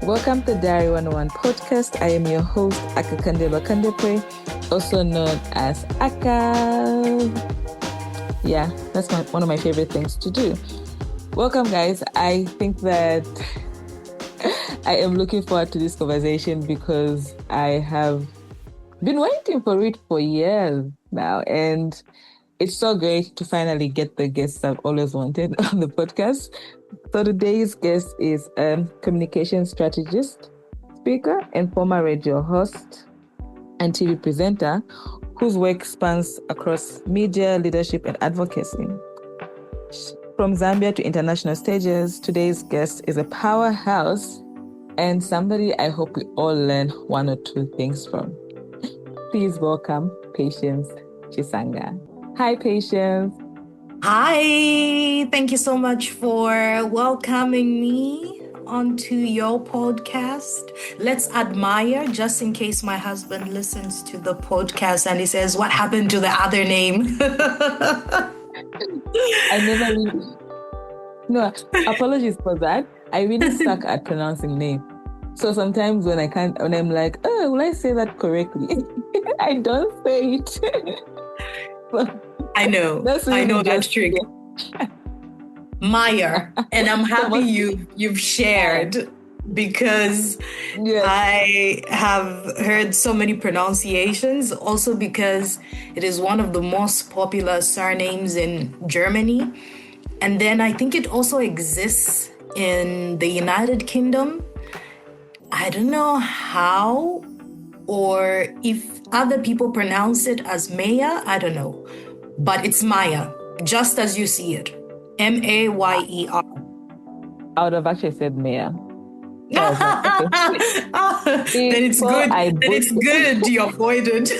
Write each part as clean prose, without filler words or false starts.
Welcome to Diary 101 podcast. I am your host, Akakandelwa, also known as Aka. Yeah, that's one of my favorite things to do. Welcome, guys. I think that I am looking forward to this conversation because I have been waiting for it for years now, and it's so great to finally get the guests I've always wanted on the podcast. So today's guest is a communication strategist, speaker, and former radio host and TV presenter whose work spans across media, leadership, and advocacy. From Zambia to international stages, today's guest is a powerhouse and somebody I hope we all learn one or two things from. Please welcome Patience Chisanga. Hi, Patience. Hi, thank you so much for welcoming me onto your podcast. Let's admire, just in case my husband listens to the podcast and he says, what happened to the other name? I never really... No, apologies for that. I really suck at pronouncing names. So sometimes when I'm like, oh, will I say that correctly? I don't say it. I know that's trick. Mayer, and I'm happy you've shared because yes. I have heard so many pronunciations, also because it is one of the most popular surnames in Germany. And then I think it also exists in the United Kingdom. I don't know how or if other people pronounce it as Mayer, I don't know. But it's Mayer, just as you see it. M-A-Y-E-R. I would have actually said Mayer. Then it's good. It's good you avoided.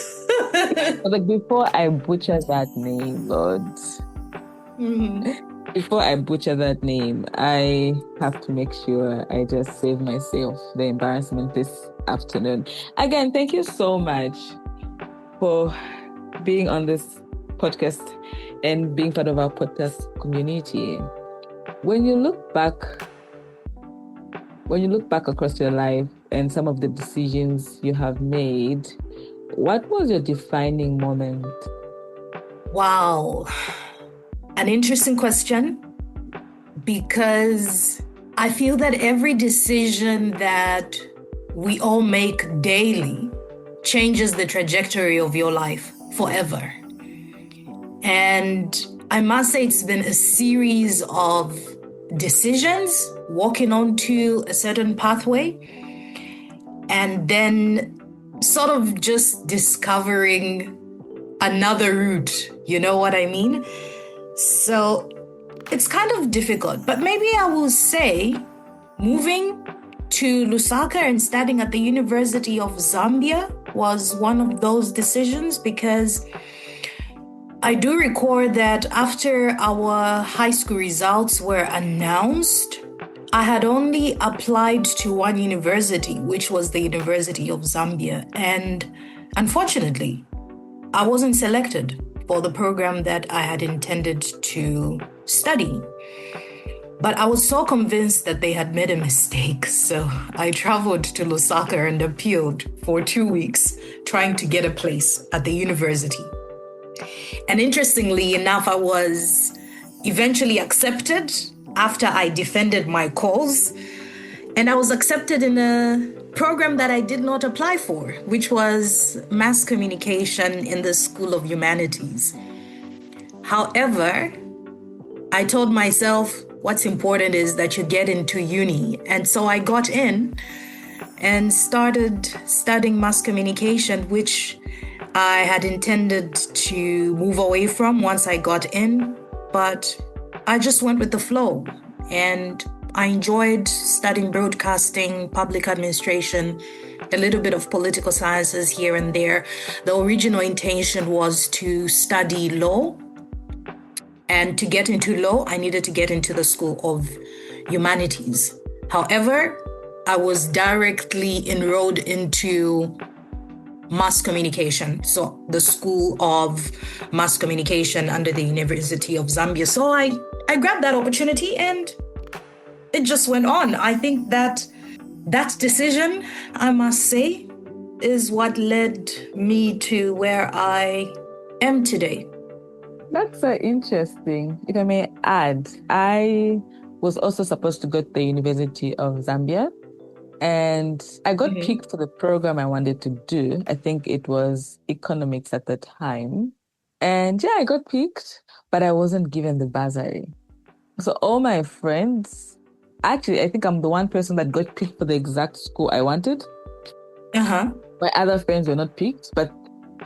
Like before I butcher that name, Lord. Mm-hmm. Before I butcher that name, I have to make sure I just save myself the embarrassment this afternoon. Again, thank you so much for being on this podcast and being part of our podcast community. When you look back across your life and some of the decisions you have made, what was your defining moment? Wow. An interesting question, because I feel that every decision that we all make daily changes the trajectory of your life forever. And I must say it's been a series of decisions, walking onto a certain pathway, and then sort of just discovering another route, you know what I mean? So it's kind of difficult, but maybe I will say moving to Lusaka and studying at the University of Zambia was one of those decisions, because I do recall that after our high school results were announced, I had only applied to one university, which was the University of Zambia. And unfortunately, I wasn't selected for the program that I had intended to study. But I was so convinced that they had made a mistake. So I traveled to Lusaka and appealed for 2 weeks, trying to get a place at the university. And interestingly enough, I was eventually accepted after I defended my cause. And I was accepted in a program that I did not apply for, which was mass communication in the School of Humanities. However, I told myself what's important is that you get into uni. And so I got in and started studying mass communication, which I had intended to move away from once I got in, but I just went with the flow. And I enjoyed studying broadcasting, public administration, a little bit of political sciences here and there. The original intention was to study law. And to get into law, I needed to get into the School of Humanities. However, I was directly enrolled into mass communication. So the School of Mass Communication under the University of Zambia. So I grabbed that opportunity and it just went on. I think that that decision, I must say, is what led me to where I am today. That's so interesting. If I may add, I was also supposed to go to the University of Zambia, and I got picked for the program I wanted to do. I think it was economics at the time. And yeah, I got picked, but I wasn't given the bursary. So all my friends, actually, I think I'm the one person that got picked for the exact school I wanted. Uh-huh. My other friends were not picked, but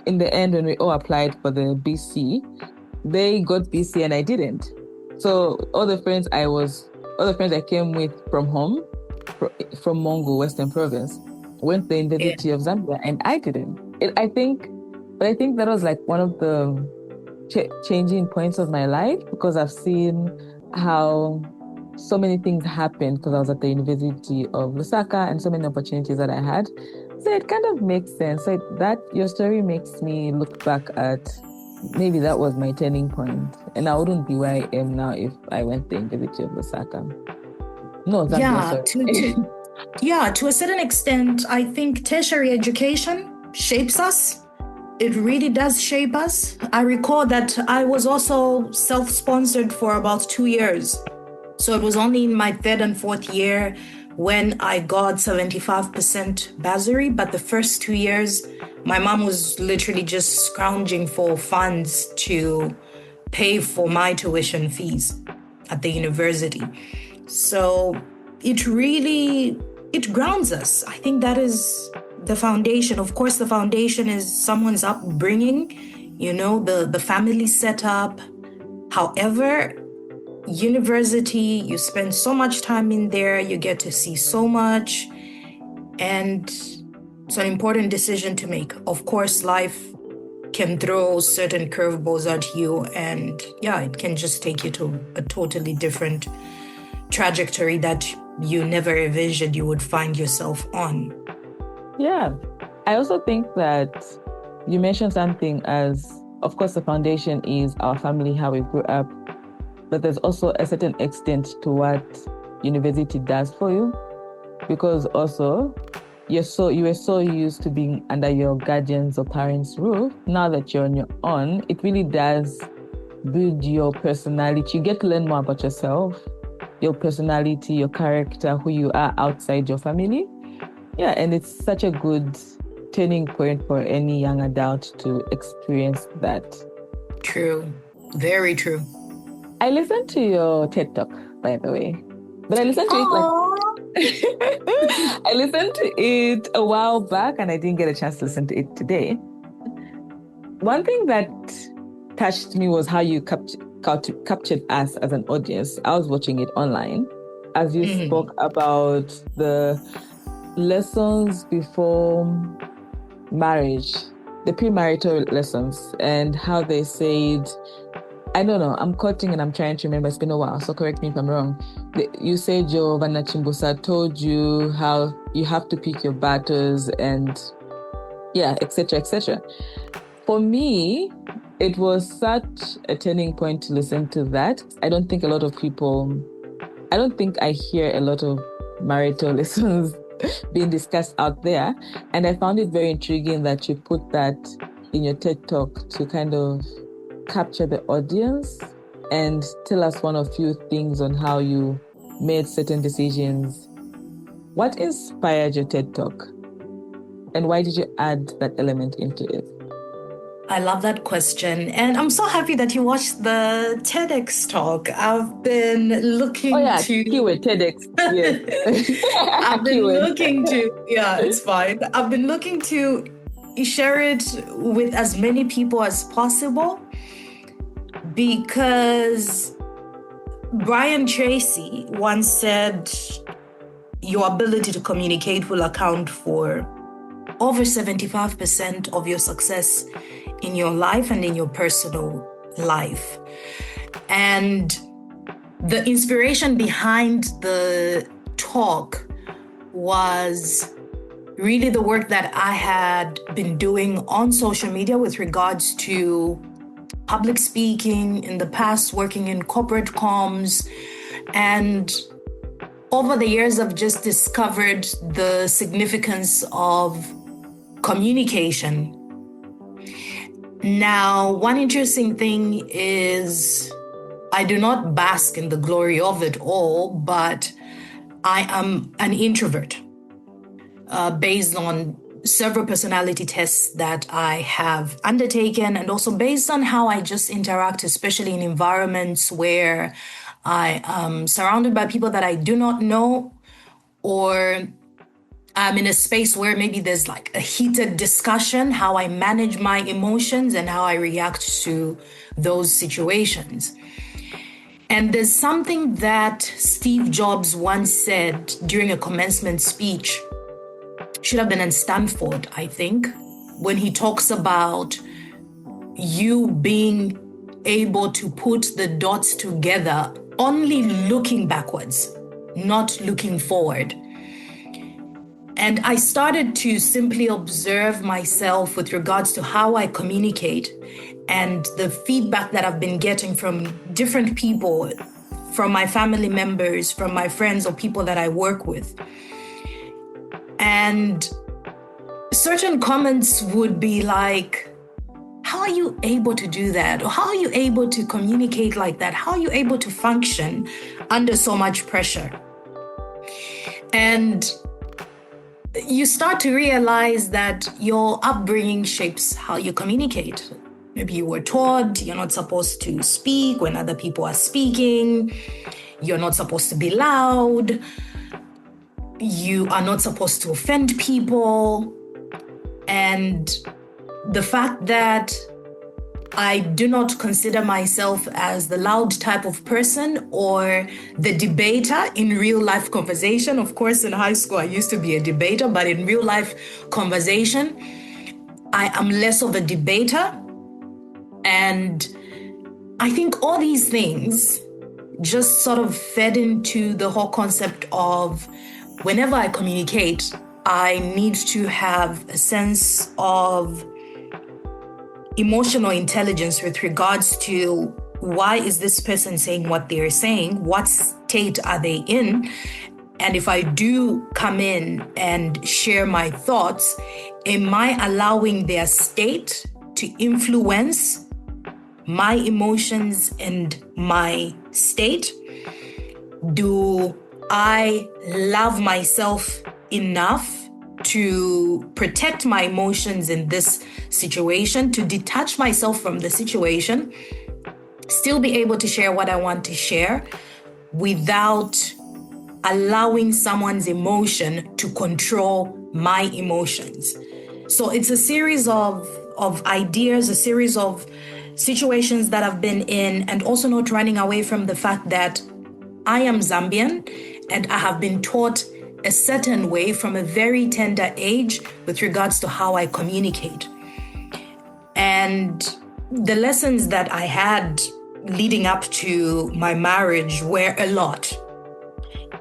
in the end, when we all applied for the BC, they got BC and I didn't. So all the friends I came with from home, from Mongo, Western Province, went to the University of Zambia and I didn't. I think that was like one of the changing points of my life, because I've seen how so many things happened because I was at the University of Lusaka and so many opportunities that I had. So it kind of makes sense. So that your story makes me look back at maybe that was my turning point, and I wouldn't be where I am now if I went to the University of Lusaka. No, Zambia, to a certain extent, I think tertiary education shapes us. It really does shape us. I recall that I was also self-sponsored for about 2 years. So it was only in my third and fourth year when I got 75% bursary. But the first 2 years, my mom was literally just scrounging for funds to pay for my tuition fees at the university. So it grounds us. I think that is the foundation. Of course, the foundation is someone's upbringing, the family setup. However, university, you spend so much time in there, you get to see so much, and it's an important decision to make. Of course, life can throw certain curveballs at you, and it can just take you to a totally different trajectory that you never envisioned you would find yourself on. Yeah. I also think that you mentioned something as, of course, the foundation is our family, how we grew up, but there's also a certain extent to what university does for you, because also you were so used to being under your guardians or parents' roof. Now that you're on your own, it really does build your personality. You get to learn more about yourself, your personality, your character, who you are outside your family. Yeah, and it's such a good turning point for any young adult to experience that. True. Very true. I listened to your TED Talk, by the way. But I listened to it I listened to it a while back and I didn't get a chance to listen to it today. One thing that touched me was how you captured us as an audience. I was watching it online as you spoke about the lessons before marriage, the premarital lessons, and how they said, I don't know, I'm quoting and I'm trying to remember, it's been a while, so correct me if I'm wrong. You said Giovanna Chimbusa told you how you have to pick your battles and etc., etc. For me, it was such a turning point to listen to that. I don't think I hear a lot of marital lessons being discussed out there. And I found it very intriguing that you put that in your TED Talk to kind of capture the audience and tell us one or few things on how you made certain decisions. What inspired your TED Talk? And why did you add that element into it? I love that question. And I'm so happy that you watched the TEDx talk. I've been looking to... keyword TEDx. Yes. I've been looking to... Yeah, it's fine. I've been looking to share it with as many people as possible because Brian Tracy once said, your ability to communicate will account for over 75% of your success in your life and in your personal life. And the inspiration behind the talk was really the work that I had been doing on social media with regards to public speaking in the past, working in corporate comms, and over the years, I've just discovered the significance of communication. Now, one interesting thing is I do not bask in the glory of it all, but I am an introvert based on several personality tests that I have undertaken, and also based on how I just interact, especially in environments where I am surrounded by people that I do not know, or I'm in a space where maybe there's like a heated discussion, how I manage my emotions and how I react to those situations. And there's something that Steve Jobs once said during a commencement speech, should have been in Stanford, I think, when he talks about you being able to put the dots together, only looking backwards, not looking forward. And I started to simply observe myself with regards to how I communicate and the feedback that I've been getting from different people, from my family members, from my friends or people that I work with. And certain comments would be like, how are you able to do that? Or how are you able to communicate like that? How are you able to function under so much pressure? And you start to realize that your upbringing shapes how you communicate. Maybe you were taught you're not supposed to speak when other people are speaking. You're not supposed to be loud. You are not supposed to offend people. And the fact that I do not consider myself as the loud type of person or the debater in real life conversation. Of course, in high school, I used to be a debater, but in real life conversation, I am less of a debater. And I think all these things just sort of fed into the whole concept of whenever I communicate, I need to have a sense of emotional intelligence with regards to why is this person saying what they're saying? What state are they in? And if I do come in and share my thoughts, am I allowing their state to influence my emotions and my state? Do I love myself enough to protect my emotions in this situation, to detach myself from the situation, still be able to share what I want to share without allowing someone's emotion to control my emotions? So it's a series of ideas, a series of situations that I've been in, and also not running away from the fact that I am Zambian and I have been taught a certain way from a very tender age with regards to how I communicate. And the lessons that I had leading up to my marriage were a lot.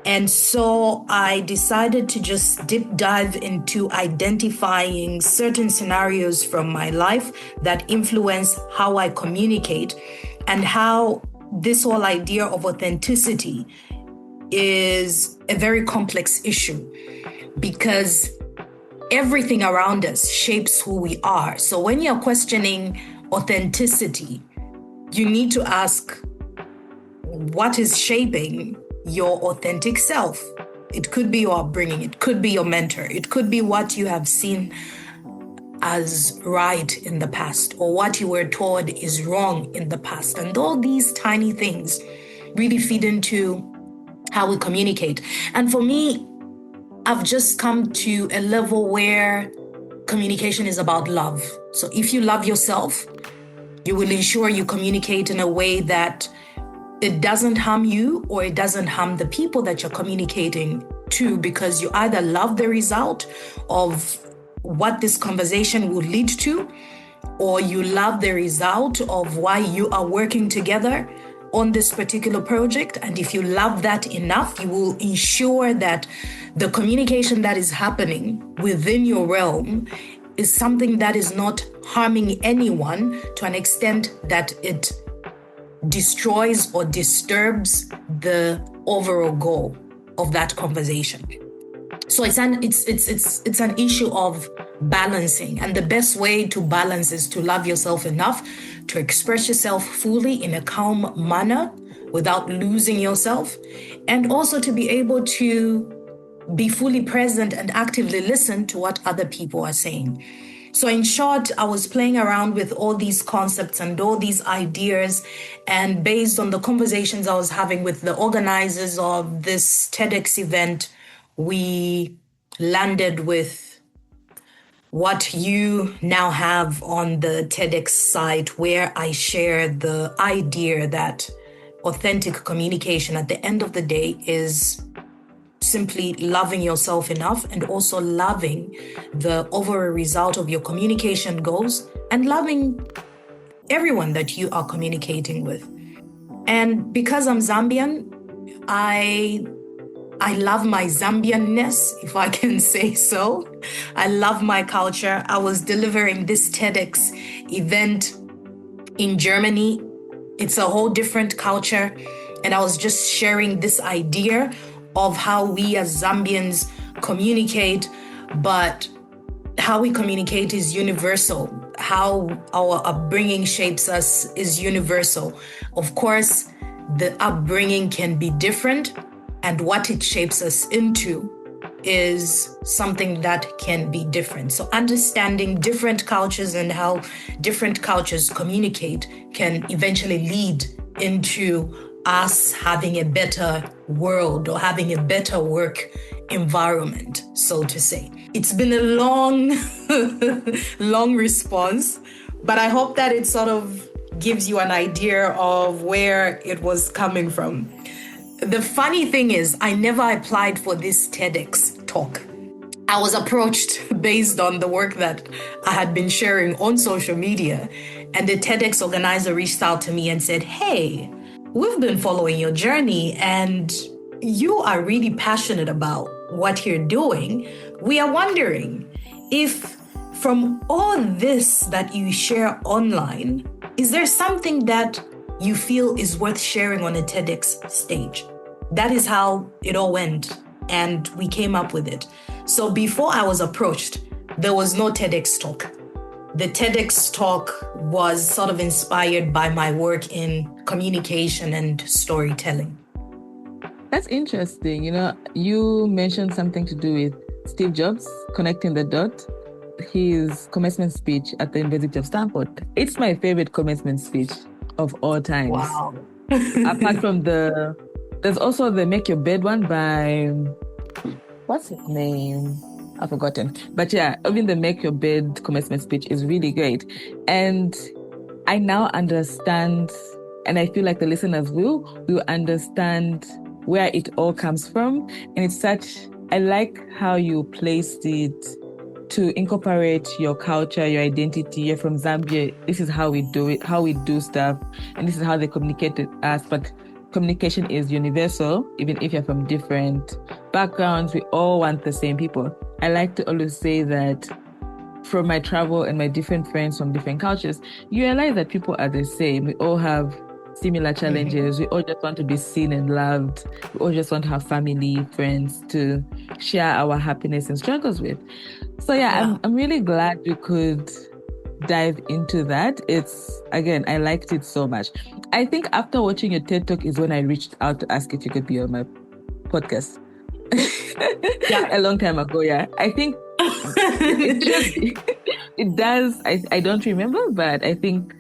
And so I decided to just deep dive into identifying certain scenarios from my life that influence how I communicate, and how this whole idea of authenticity is a very complex issue, because everything around us shapes who we are. So when you're questioning authenticity, you need to ask, what is shaping your authentic self? It could be your upbringing, it could be your mentor, it could be what you have seen as right in the past, or what you were told is wrong in the past. And all these tiny things really feed into how we communicate. And for me, I've just come to a level where communication is about love. So if you love yourself, you will ensure you communicate in a way that it doesn't harm you or it doesn't harm the people that you're communicating to, because you either love the result of what this conversation will lead to, or you love the result of why you are working together on this particular project. And if you love that enough, you will ensure that the communication that is happening within your realm is something that is not harming anyone to an extent that it destroys or disturbs the overall goal of that conversation. So it's an issue of balancing, and the best way to balance is to love yourself enough to express yourself fully in a calm manner without losing yourself, and also to be able to be fully present and actively listen to what other people are saying. So in short, I was playing around with all these concepts and all these ideas, and based on the conversations I was having with the organizers of this TEDx event, we landed with what you now have on the TEDx site, where I share the idea that authentic communication at the end of the day is simply loving yourself enough, and also loving the overall result of your communication goals, and loving everyone that you are communicating with. And because I'm Zambian, I love my Zambianness, if I can say so. I love my culture. I was delivering this TEDx event in Germany. It's a whole different culture. And I was just sharing this idea of how we as Zambians communicate, but how we communicate is universal. How our upbringing shapes us is universal. Of course, the upbringing can be different, and what it shapes us into is something that can be different. So understanding different cultures and how different cultures communicate can eventually lead into us having a better world, or having a better work environment, so to say. It's been a long, long response, but I hope that it sort of gives you an idea of where it was coming from. The funny thing is, I never applied for this TEDx talk. I was approached based on the work that I had been sharing on social media, and the TEDx organizer reached out to me and said, "Hey, we've been following your journey and you are really passionate about what you're doing. We are wondering if from all this that you share online, is there something that you feel is worth sharing on a TEDx stage?" That is how it all went, and we came up with it. So before I was approached, there was no TEDx talk. The TEDx talk was sort of inspired by my work in communication and storytelling. That's interesting. You mentioned something to do with Steve Jobs, connecting the dot, his commencement speech at the University of Stanford. It's my favorite commencement speech of all times. Wow. Apart from there's also the Make Your Bed one by, what's his name? I've forgotten. But yeah, even the Make Your Bed commencement speech is really great. And I now understand, and I feel like the listeners will understand where it all comes from. And it's I like how you placed it to incorporate your culture, your identity. You're from Zambia. This is how we do it, how we do stuff. And this is how they communicate with us. But communication is universal. Even if you're from different backgrounds, we all want the same people. I like to always say that from my travel and my different friends from different cultures, you realize that people are the same. We all have similar challenges. We all just want to be seen and loved. We all just want to have family, friends to share our happiness and struggles with. So yeah. I'm really glad we could dive into that. Again, I liked it so much. I think after watching your TED Talk is when I reached out to ask if you could be on my podcast. A long time ago, yeah. I think it does. I don't remember, but I think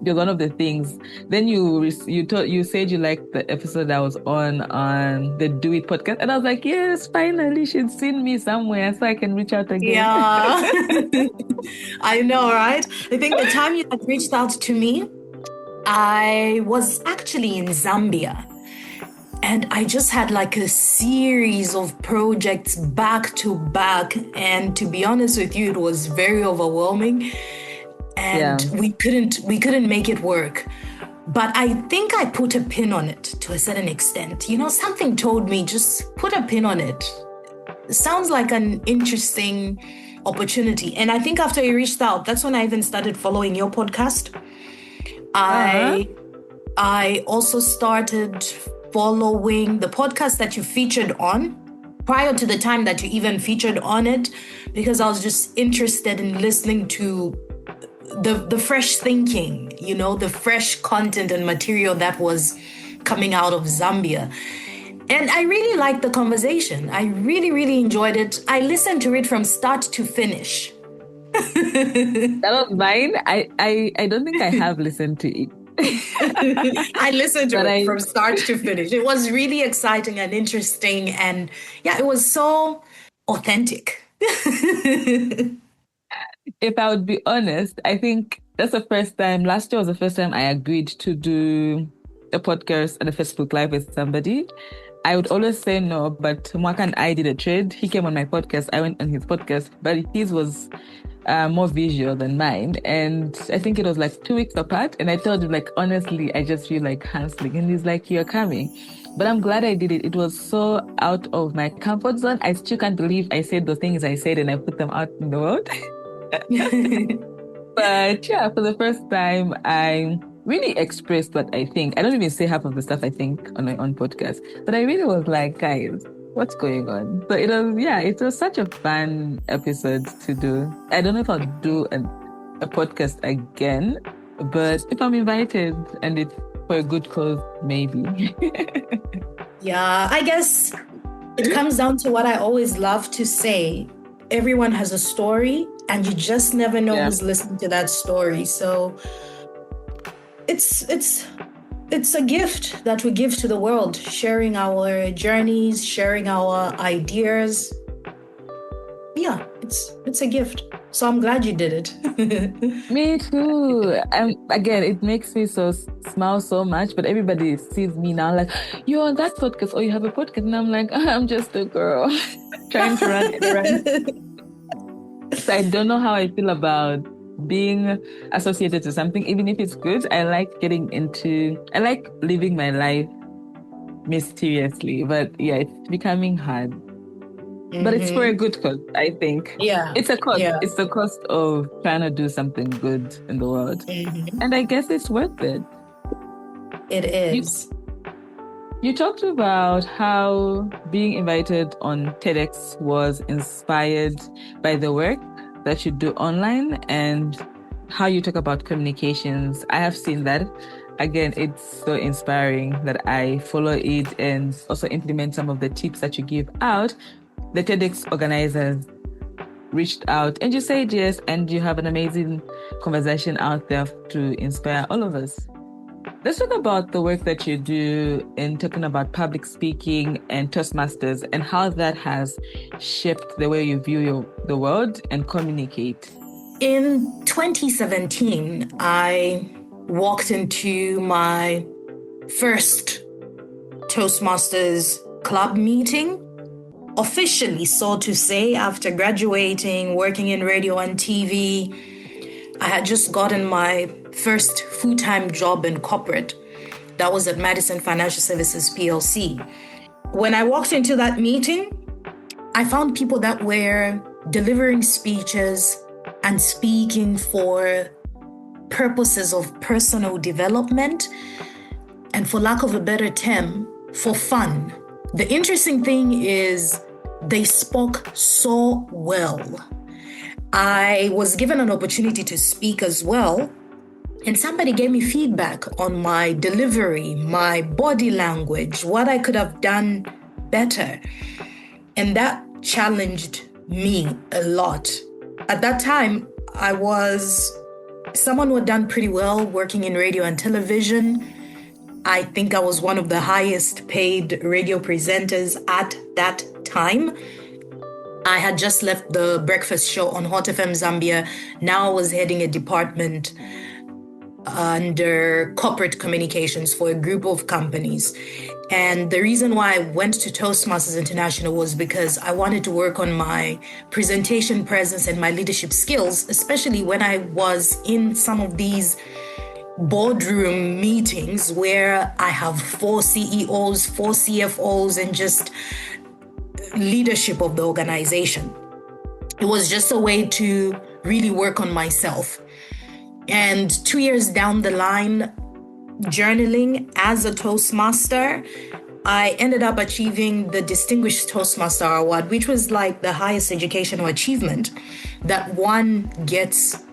you're one of the things. Then you said you liked the episode that was on the Do It podcast, and I was like, yes, finally she'd seen me somewhere, so I can reach out again. Yeah, I know, right? I think the time you had reached out to me, I was actually in Zambia. And I just had like a series of projects back to back. And to be honest with you, it was very overwhelming. And we couldn't make it work. But I think I put a pin on it to a certain extent. Something told me just put a pin on it. It sounds like an interesting opportunity. And I think after you reached out, that's when I even started following your podcast. I also started following the podcast that you featured on prior to the time that you even featured on it, because I was just interested in listening to the fresh thinking, the fresh content and material that was coming out of Zambia. And I really liked the conversation. I really, really enjoyed it. I listened to it from start to finish. That was mine. I don't think I have listened to it. I listened to it from start to finish. It was really exciting and interesting. And yeah, it was so authentic. If I would be honest, I think that's the first time, last year was the first time I agreed to do a podcast and a Facebook Live with somebody. I would always say no, but Mwaka and I did a trade. He came on my podcast, I went on his podcast, but his was more visual than mine. And I think it was like 2 weeks apart. And I told him, like, honestly, I just feel like Hansling. And he's like, you're coming. But I'm glad I did it. It was so out of my comfort zone. I still can't believe I said the things I said and I put them out in the world. But yeah, for the first time, I really expressed what I think. I don't even say half of the stuff I think on my own podcast, but I really was like, guys, what's going on? So it was such a fun episode to do. I don't know if I'll do a podcast again, but if I'm invited and it's for a good cause, maybe. Yeah, I guess it comes down to what I always love to say. Everyone has a story, and you just never know who's listening to that story. So it's a gift that we give to the world, sharing our journeys, sharing our ideas. Yeah, it's a gift. So I'm glad you did it. Me too. Again, it makes me smile so much, but everybody sees me now like, you're on that podcast or you have a podcast. And I'm like, I'm just a girl trying to run it around. So I don't know how I feel about being associated to something, even if it's good. I like living my life mysteriously, but yeah, it's becoming hard. Mm-hmm. But it's for a good cause, I think. Yeah. It's a cost. Yeah. It's the cost of trying to do something good in the world. Mm-hmm. And I guess it's worth it. It is. You talked about how being invited on TEDx was inspired by the work that you do online and how you talk about communications. I have seen that. Again, it's so inspiring that I follow it and also implement some of the tips that you give out. The TEDx organizers reached out and you said yes, and you have an amazing conversation out there to inspire all of us. Let's talk about the work that you do in talking about public speaking and Toastmasters and how that has shaped the way you view the world and communicate. In 2017, I walked into my first Toastmasters club meeting, officially, so to say, after graduating, working in radio and TV. I had just gotten my first full-time job in corporate. That was at Madison Financial Services PLC. When I walked into that meeting, I found people that were delivering speeches and speaking for purposes of personal development and, for lack of a better term, for fun. The interesting thing is they spoke so well. I was given an opportunity to speak as well, and somebody gave me feedback on my delivery, my body language, what I could have done better. And that challenged me a lot. At that time, I was someone who had done pretty well working in radio and television. I think I was one of the highest paid radio presenters at that time. I had just left the breakfast show on Hot FM Zambia. Now I was heading a department under corporate communications for a group of companies. And the reason why I went to Toastmasters International was because I wanted to work on my presentation presence and my leadership skills, especially when I was in some of these boardroom meetings where I have 4 CEOs, 4 CFOs, and just leadership of the organization. It was just a way to really work on myself. And 2 years down the line, journaling as a Toastmaster, I ended up achieving the Distinguished Toastmaster Award, which was like the highest educational achievement that one gets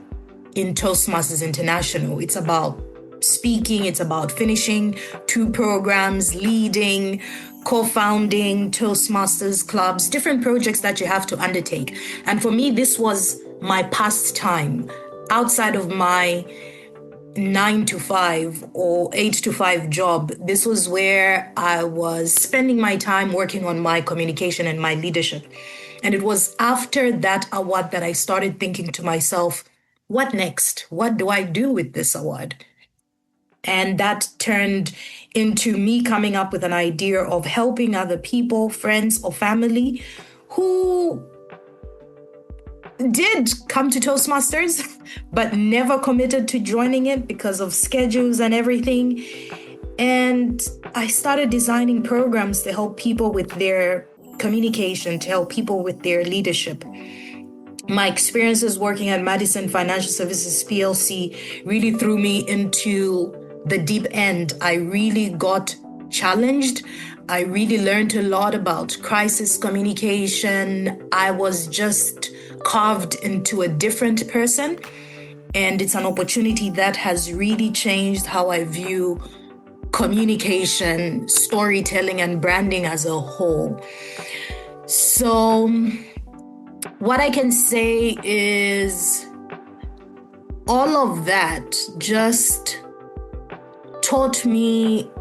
in Toastmasters International. It's about speaking, it's about finishing 2 programs, leading, co-founding Toastmasters clubs, different projects that you have to undertake. And for me, this was my pastime outside of my 9 to 5 or 8 to 5 job. This was where I was spending my time working on my communication and my leadership. And it was after that award that I started thinking to myself, what next? What do I do with this award? And that turned into me coming up with an idea of helping other people, friends or family who did come to Toastmasters, but never committed to joining it because of schedules and everything. And I started designing programs to help people with their communication, to help people with their leadership. My experiences working at Madison Financial Services PLC really threw me into the deep end. I really got challenged. I really learned a lot about crisis communication. I was just carved into a different person. And it's an opportunity that has really changed how I view communication, storytelling, and branding as a whole. So what I can say is all of that just taught me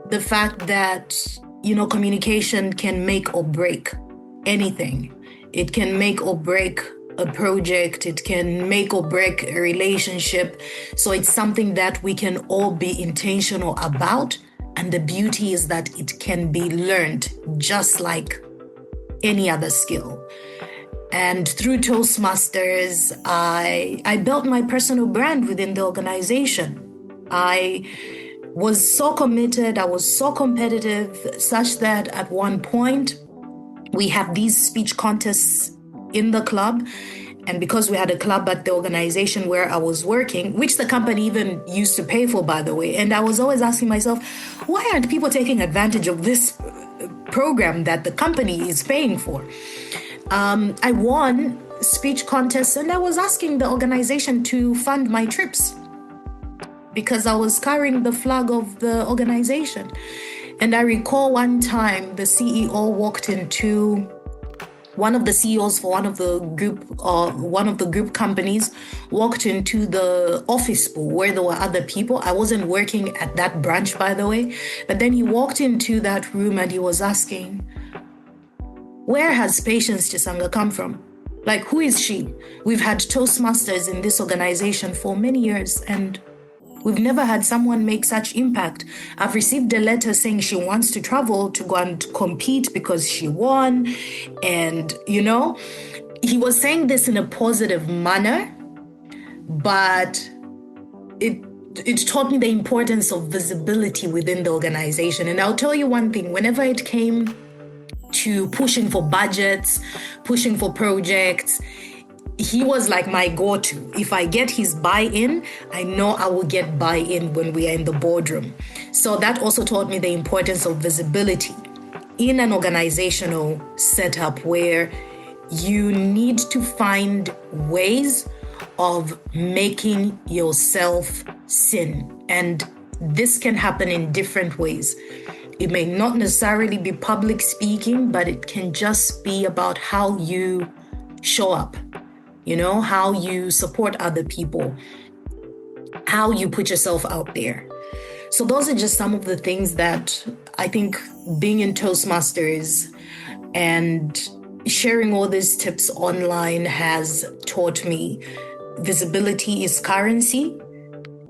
the fact that, communication can make or break anything. It can make or break a project. It can make or break a relationship. So it's something that we can all be intentional about. And the beauty is that it can be learned just like any other skill. And through Toastmasters, I built my personal brand within the organization. I was so committed, I was so competitive, such that at one point, we have these speech contests in the club. And because we had a club at the organization where I was working, which the company even used to pay for, by the way, and I was always asking myself, why aren't people taking advantage of this program that the company is paying for? I won speech contests, and I was asking the organization to fund my trips because I was carrying the flag of the organization. And I recall one time the CEO walked into one of the CEOs for one of the group companies walked into the office pool where there were other people. I wasn't working at that branch, by the way, but then he walked into that room and he was asking, where has Patience Chisanga come from? Like, who is she? We've had Toastmasters in this organization for many years and we've never had someone make such impact. I've received a letter saying she wants to travel to go and compete because she won. And, he was saying this in a positive manner, but it taught me the importance of visibility within the organization. And I'll tell you one thing, whenever it came to pushing for budgets, pushing for projects, he was like my go-to. If I get his buy-in, I know I will get buy-in when we are in the boardroom. So that also taught me the importance of visibility in an organizational setup where you need to find ways of making yourself seen. And this can happen in different ways. It may not necessarily be public speaking, but it can just be about how you show up. How you support other people, how you put yourself out there. So those are just some of the things that I think being in Toastmasters and sharing all these tips online has taught me. Visibility is currency,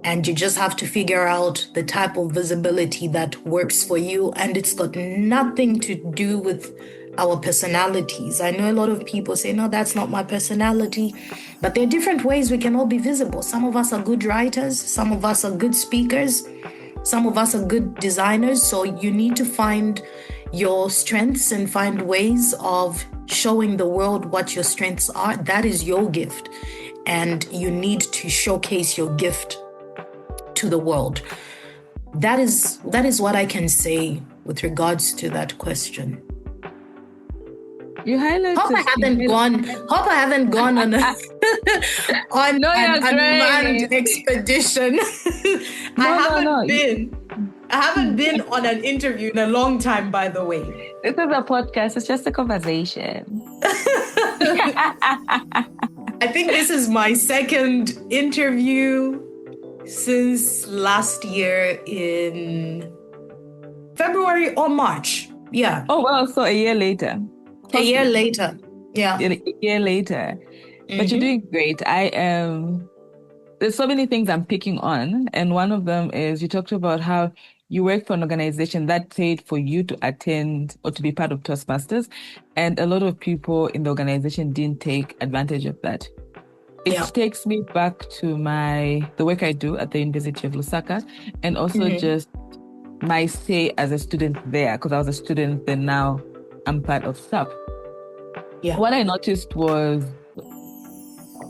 and you just have to figure out the type of visibility that works for you. And it's got nothing to do with our personalities. I know a lot of people say, no, that's not my personality, but there are different ways we can all be visible. Some of us are good writers, some of us are good speakers, some of us are good designers. So you need to find your strengths and find ways of showing the world what your strengths are. That is your gift, and you need to showcase your gift to the world. that is what I can say with regards to that question. You highlighted. Hope I haven't gone on a on an unmanned expedition. I haven't been on an interview in a long time, by the way. This is a podcast. It's just a conversation. I think this is my second interview since last year in February or March. Yeah. Oh, well, so a year later. A year later. Yeah. A year later. But you're doing great. There's so many things I'm picking on. And one of them is you talked about how you work for an organization that paid for you to attend or to be part of Toastmasters. And a lot of people in the organization didn't take advantage of that. It takes me back to the work I do at the University of Lusaka, and also just my stay as a student there, because I was a student, then now I'm part of staff. Yeah. What I noticed was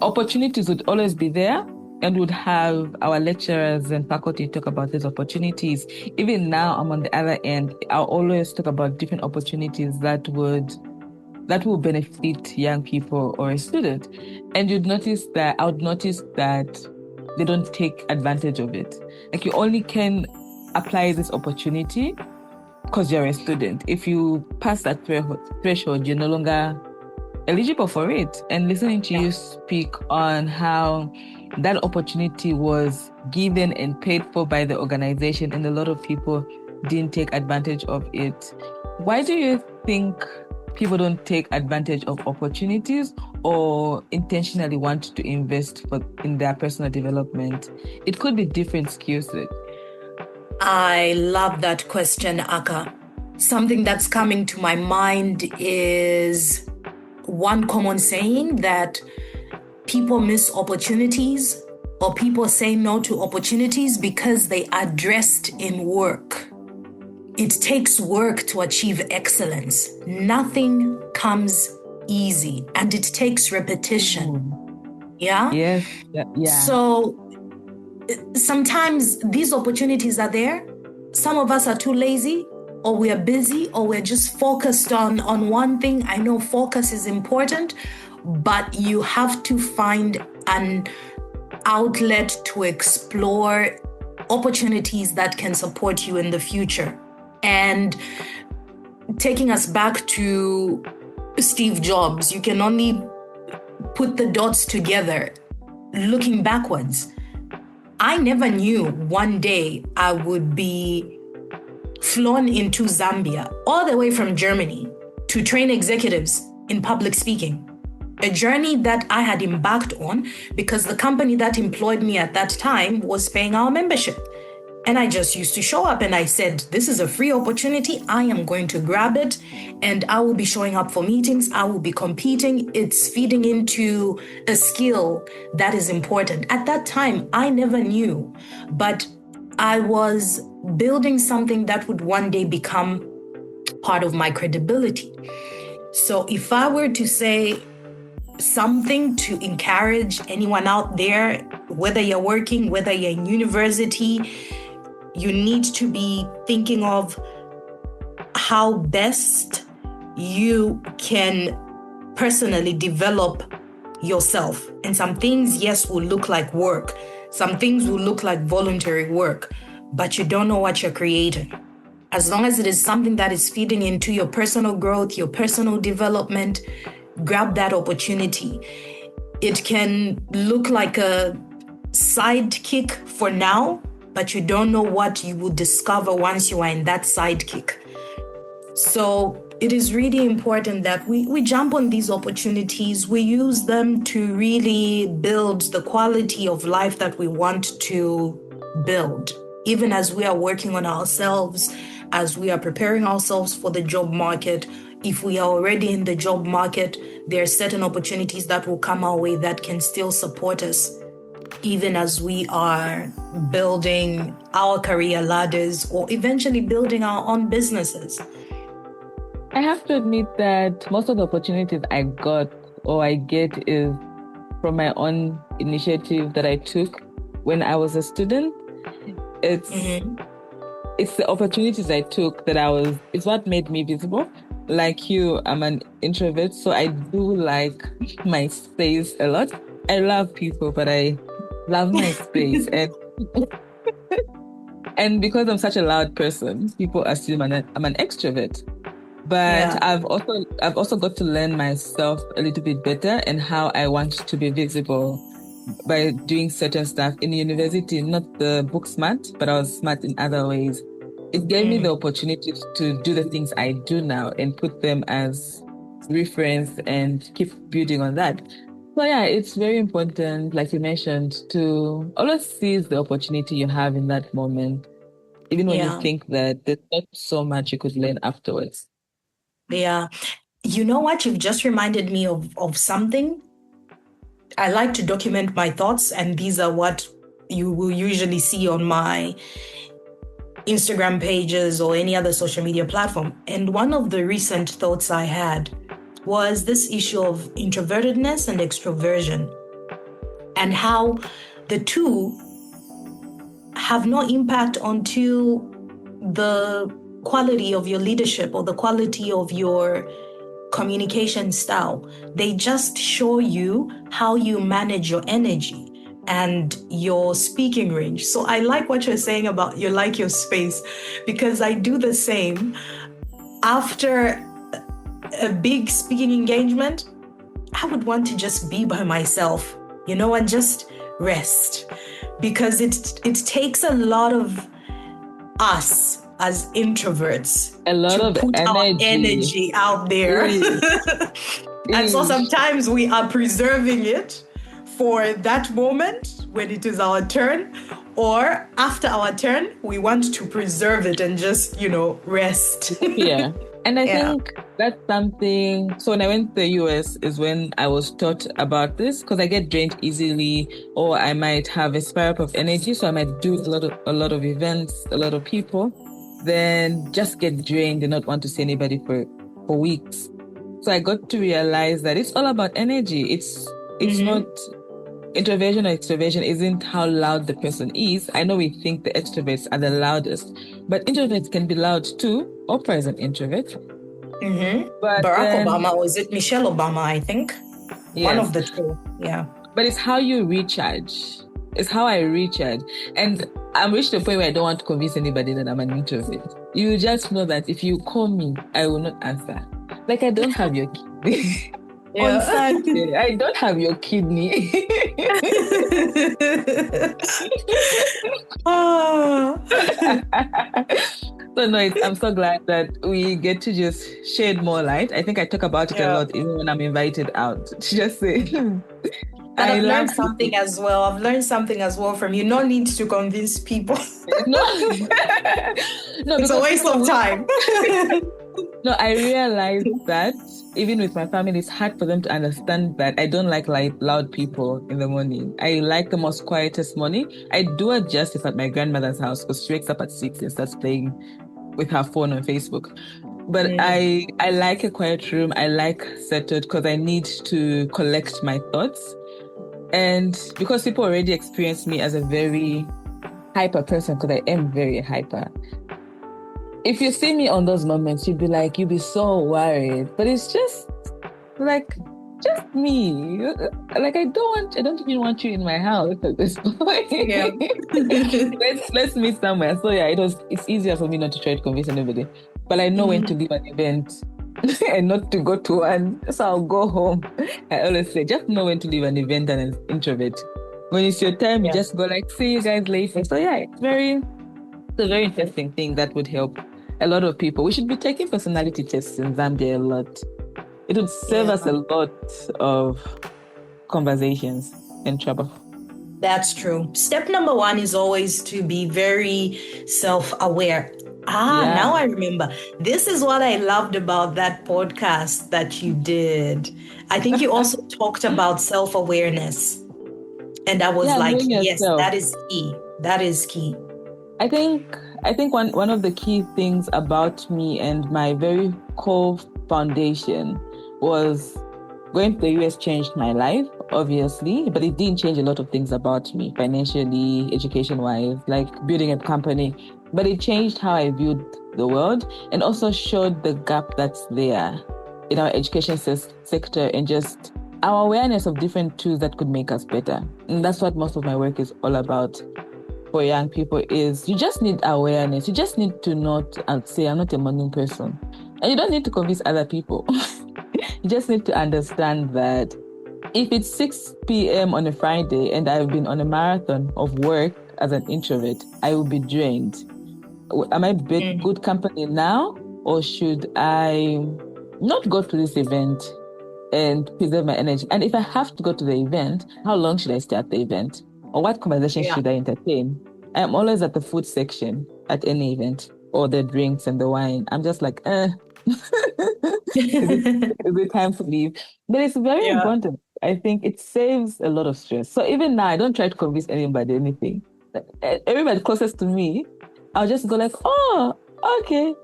opportunities would always be there, and would have our lecturers and faculty talk about these opportunities. Even now, I'm on the other end. I'll always talk about different opportunities that will benefit young people or a student. And I would notice that they don't take advantage of it. Like, you only can apply this opportunity because you're a student. If you pass that threshold, you're no longer eligible for it. And listening to you speak on how that opportunity was given and paid for by the organization, and a lot of people didn't take advantage of it. Why do you think people don't take advantage of opportunities or intentionally want to invest in their personal development? It could be different skill sets. I love that question, Aka. Something that's coming to my mind is one common saying that people miss opportunities, or people say no to opportunities because they are dressed in work. It takes work to achieve excellence. Nothing comes easy, and it takes repetition. Yeah? Yes. Yeah. So sometimes these opportunities are there. Some of us are too lazy, or we are busy, or we're just focused on one thing. I know focus is important, but you have to find an outlet to explore opportunities that can support you in the future. And taking us back to Steve Jobs, you can only put the dots together looking backwards. I never knew one day I would be flown into Zambia, all the way from Germany, to train executives in public speaking. A journey that I had embarked on because the company that employed me at that time was paying our membership. And I just used to show up, and I said, this is a free opportunity. I am going to grab it, and I will be showing up for meetings. I will be competing. It's feeding into a skill that is important. At that time, I never knew, but I was building something that would one day become part of my credibility. So if I were to say something to encourage anyone out there, whether you're working, whether you're in university, you need to be thinking of how best you can personally develop yourself. And some things, yes, will look like work. Some things will look like voluntary work, but you don't know what you're creating. As long as it is something that is feeding into your personal growth, your personal development, grab that opportunity. It can look like a sidekick for now, but you don't know what you will discover once you are in that sidekick. So it is really important that we jump on these opportunities. We use them to really build the quality of life that we want to build, even as we are working on ourselves, as we are preparing ourselves for the job market. If we are already in the job market, there are certain opportunities that will come our way that can still support us, even as we are building our career ladders or eventually building our own businesses. I have to admit that most of the opportunities I got or I get is from my own initiative that I took when I was a student. It's it's the opportunities I took it's what made me visible. Like you, I'm an introvert, so I do like my space a lot. I love people, but I love my space. And because I'm such a loud person, people assume I'm an extrovert. But Yeah. I've also got to learn myself a little bit better and how I want to be visible by doing certain stuff in university, not the book smart, but I was smart in other ways. It gave me the opportunity to do the things I do now and put them as reference and keep building on that. So yeah, it's very important, like you mentioned, to always seize the opportunity you have in that moment, even when you Yeah. think that there's not so much you could learn afterwards. Yeah. You know what? You've just reminded me of something. I like to document my thoughts, and these are what you will usually see on my Instagram pages or any other social media platform. And one of the recent thoughts I had was this issue of introvertedness and extroversion, and how the two have no impact onto the quality of your leadership or the quality of your communication style. They just show you how you manage your energy and your speaking range. So I like what you're saying about you like your space, because I do the same. After a big speaking engagement, I would want to just be by myself, and just rest, because it takes a lot of us as introverts A lot to of put our energy. energy out there. And so sometimes we are preserving it for that moment when it is our turn, or after our turn, we want to preserve it and just, rest. Yeah. And I Yeah. think that's something. So when I went to the US is when I was taught about this, because I get drained easily, or I might have a spare up of energy. So I might do a lot of events, a lot of people, then just get drained and not want to see anybody for weeks. So I got to realize that it's all about energy. It's not introversion or extroversion isn't how loud the person is. I know we think the extroverts are the loudest, but introverts can be loud too. Oprah is an introvert. But Barack Obama, or is it Michelle Obama, I think? Yes. One of the two, yeah. But it's how you recharge. It's how I recharge. And I'm reached the point where I don't want to convince anybody that I'm an introvert. You just know that if you call me, I will not answer. Like, I don't have your kidney. Yeah. On Sunday, I don't have your kidney. So no, I'm so glad that we get to just shed more light. I think I talk about it a lot, even when I'm invited out. To just say, but I've learned something as well. I've learned something as well from you. No need to convince people. No, it's a waste of time. No, I realized that even with my family, it's hard for them to understand that I don't like loud people in the morning. I like the most quietest morning. I do adjust if at my grandmother's house, because she wakes up at 6 and starts playing with her phone on Facebook. But I like a quiet room. I like settled because I need to collect my thoughts. And because people already experience me as a very hyper person, because I am very hyper. If you see me on those moments, you'd be so worried. But it's just me. Like I don't even want you in my house at this point. Yeah. let's meet somewhere. So yeah, it's easier for me not to try to convince anybody. But I know when to leave an event and not to go to one. So I'll go home. I always say, just know when to leave an event and an introvert. When it's your time, you just go see you guys later. So yeah, it's a very interesting thing that would help a lot of people. We should be taking personality tests in Zambia a lot. It would save us a lot of conversations and trouble. That's true. Step number 1 is always to be very self-aware. Now I remember. This is what I loved about that podcast that you did. I think you also talked about self-awareness. And I was yes, that is key. That is key. I think one of the key things about me and my very core foundation was going to the US changed my life, obviously, but it didn't change a lot of things about me financially, education-wise, like building a company. but it changed how I viewed the world and also showed the gap that's there in our education sector and just our awareness of different tools that could make us better. And that's what most of my work is all about for young people is you just need awareness. You just need to not say, I'm not a morning person. And you don't need to convince other people. You just need to understand that if it's 6 p.m. on a Friday and I've been on a marathon of work as an introvert, I will be drained. Am I good company now, or should I not go to this event and preserve my energy? And if I have to go to the event, how long should I stay at the event? Or what conversation should I entertain? I'm always at the food section at any event, or the drinks and the wine. I'm just like, is it time to leave? But it's very important. I think it saves a lot of stress. So even now, I don't try to convince anybody anything. Everybody closest to me, I'll just go like, oh, okay.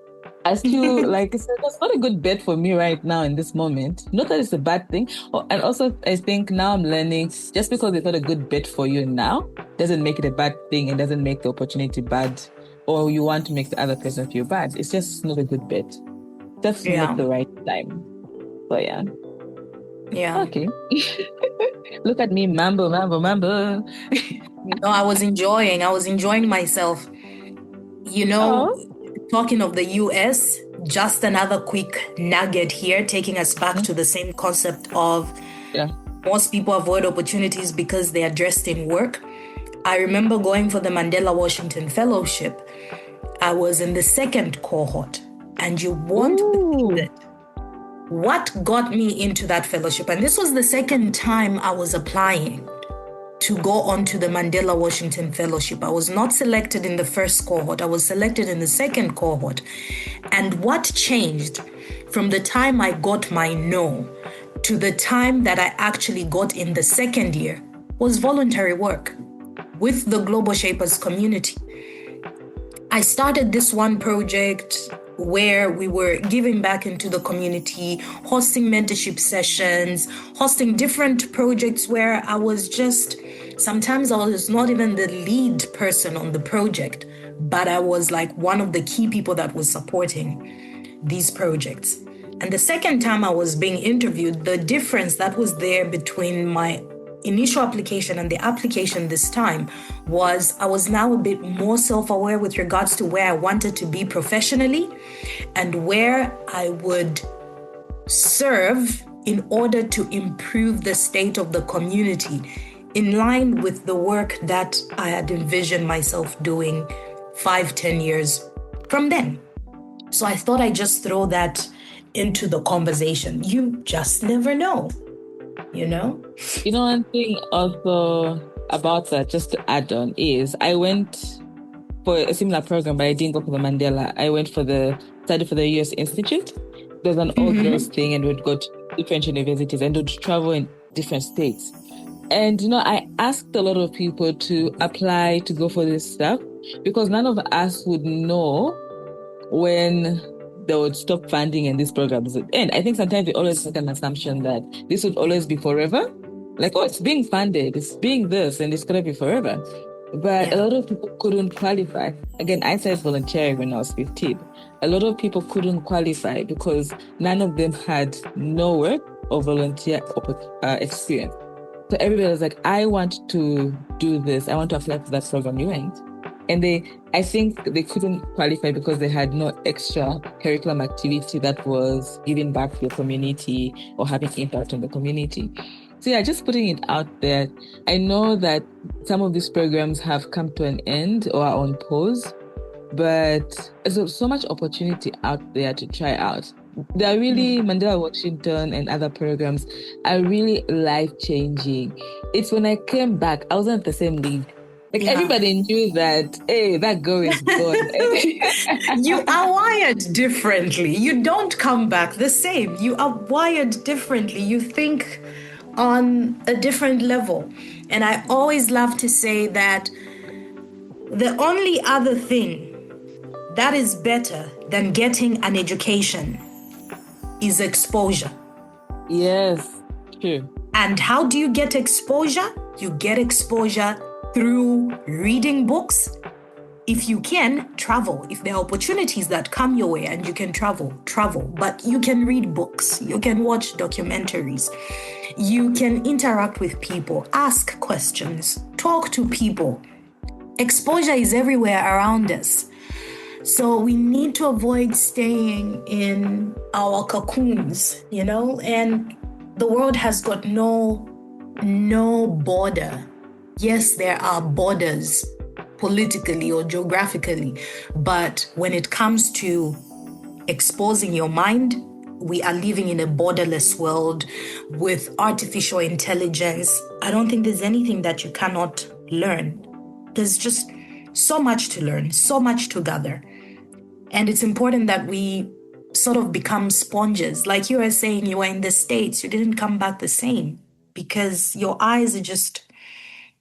I still like, it's not a good bet for me right now in this moment. Not that it's a bad thing. And also, I think now I'm learning, just because it's not a good bet for you now, doesn't make it a bad thing and doesn't make the opportunity bad, or you want to make the other person feel bad. It's just not a good bet. Just not the right time. So yeah. Yeah. Okay. Look at me, mambo. No, I was enjoying myself. Talking of the US, just another quick nugget here, taking us back to the same concept of most people avoid opportunities because they are dressed in work. I remember going for the Mandela Washington Fellowship. I was in the second cohort, and you won't believe it. What got me into that fellowship, and this was the second time I was applying to go on to the Mandela Washington Fellowship. I was not selected in the first cohort. I was selected in the second cohort. And what changed from the time I got my no to the time that I actually got in the second year was voluntary work with the Global Shapers community. I started this one project where we were giving back into the community, hosting mentorship sessions, hosting different projects where sometimes I was not even the lead person on the project, but I was like one of the key people that was supporting these projects. And the second time I was being interviewed, the difference that was there between my initial application and the application this time was I was now a bit more self-aware with regards to where I wanted to be professionally and where I would serve in order to improve the state of the community in line with the work that I had envisioned myself doing 5-10 years from then. So I thought I'd just throw that into the conversation. You just never know. One thing also about that, just to add on, is I went for a similar program, but I didn't go for the Mandela. I went for the study for the US Institute. There's an all-girls thing, and we'd go to different universities and would travel in different states. And, I asked a lot of people to apply to go for this stuff because none of us would know when they would stop funding and these programs would end. I think sometimes we always make an assumption that this would always be forever. Like, it's being funded, it's being this, and it's going to be forever. But a lot of people couldn't qualify. Again, I started volunteering when I was 15. A lot of people couldn't qualify because none of them had no work or volunteer experience. So everybody was like, I want to do this. I want to apply for that program. You went. And I think they couldn't qualify because they had no extra curriculum activity that was giving back to the community or having impact on the community. So yeah, just putting it out there. I know that some of these programs have come to an end or are on pause, but there's so much opportunity out there to try out. They are really, Mandela Washington and other programs are really life-changing. It's when I came back, I wasn't at the same league. Everybody knew that, hey, that girl is gone. You are wired differently. You don't come back the same. You are wired differently. You think on a different level. And I always love to say that the only other thing that is better than getting an education is exposure. Yes, true. And how do you get exposure? You get exposure through reading books, if you can, travel. If there are opportunities that come your way and you can travel. But you can read books, you can watch documentaries, you can interact with people, ask questions, talk to people. Exposure is everywhere around us. So we need to avoid staying in our cocoons, and the world has got no border. Yes, there are borders politically or geographically, but when it comes to exposing your mind, we are living in a borderless world with artificial intelligence. I don't think there's anything that you cannot learn. There's just so much to learn, so much to gather. And it's important that we sort of become sponges. Like you were saying, you were in the States, you didn't come back the same because your eyes are just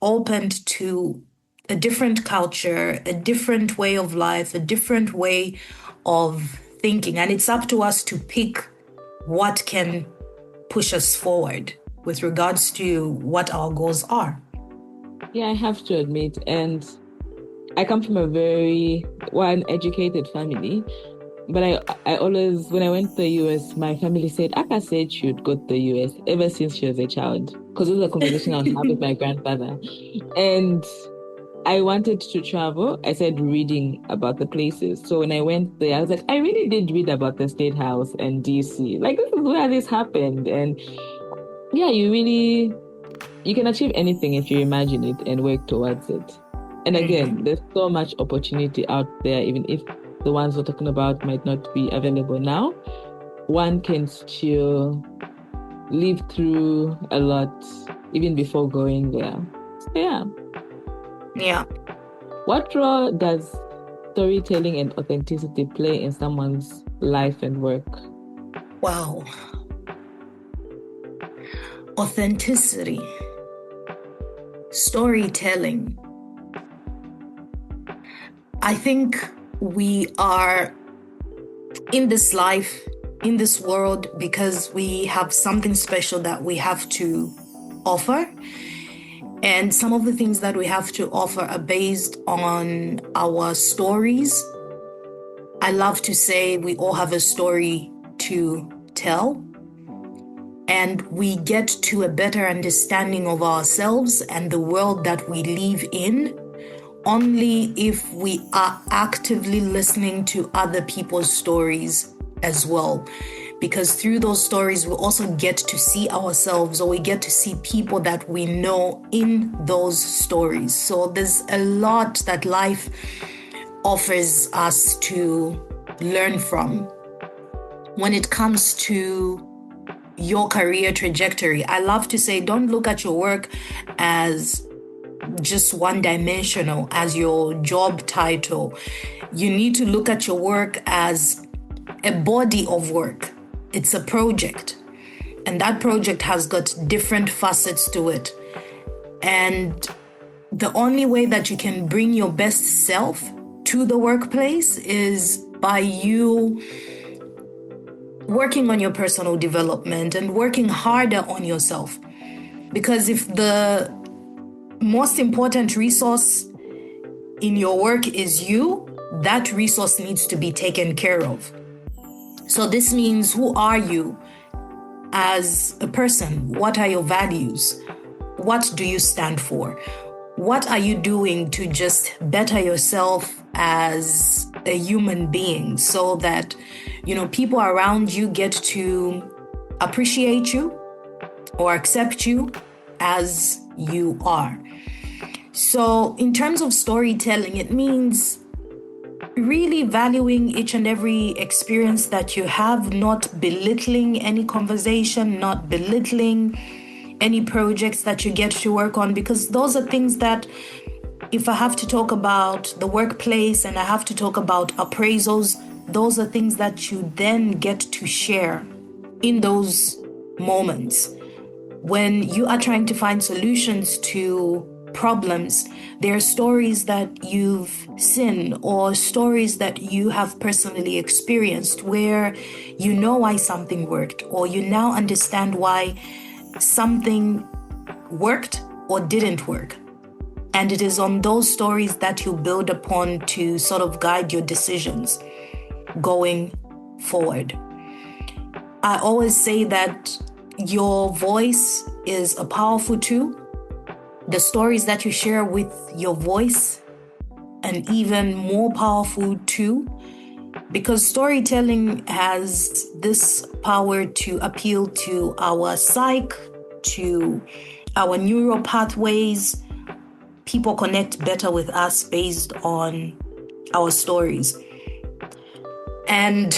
opened to a different culture, a different way of life, a different way of thinking. And it's up to us to pick what can push us forward with regards to what our goals are. Yeah, I have to admit, and I come from a very educated family, but I always, when I went to the US, my family said, Aka said she would go to the US ever since she was a child, because it was a conversation I was having with my grandfather. And I wanted to travel. I said reading about the places. So when I went there, I was like, I really did read about the State House and DC. Like, this is where this happened. And yeah, you can achieve anything if you imagine it and work towards it. And again, there's so much opportunity out there, even if the ones we're talking about might not be available now. One can still live through a lot even before going there. So Yeah. What role does storytelling and authenticity play in someone's life and work? Wow. Authenticity, storytelling. I think we are in this life, in this world, because we have something special that we have to offer. And some of the things that we have to offer are based on our stories. I love to say we all have a story to tell. And we get to a better understanding of ourselves and the world that we live in only if we are actively listening to other people's stories as well. Because through those stories, we also get to see ourselves, or we get to see people that we know in those stories. So there's a lot that life offers us to learn from. When it comes to your career trajectory, I love to say, don't look at your work as just one-dimensional, as your job title. You need to look at your work as a body of work. It's a project, and that project has got different facets to it. And the only way that you can bring your best self to the workplace is by you working on your personal development and working harder on yourself. Because if the most important resource in your work is you, that resource needs to be taken care of. So this means, who are you as a person? What are your values? What do you stand for? What are you doing to just better yourself as a human being so that, people around you get to appreciate you or accept you as you are? So in terms of storytelling, it means really valuing each and every experience that you have, not belittling any conversation, not belittling any projects that you get to work on, because those are things that, if I have to talk about the workplace and I have to talk about appraisals, those are things that you then get to share in those moments. When you are trying to find solutions to problems, there are stories that you've seen or stories that you have personally experienced where you know why something worked, or you now understand why something worked or didn't work. And it is on those stories that you build upon to sort of guide your decisions going forward. I always say that your voice is a powerful tool. The stories that you share with your voice, an even more powerful tool, because storytelling has this power to appeal to our psyche, to our neural pathways. People connect better with us based on our stories. And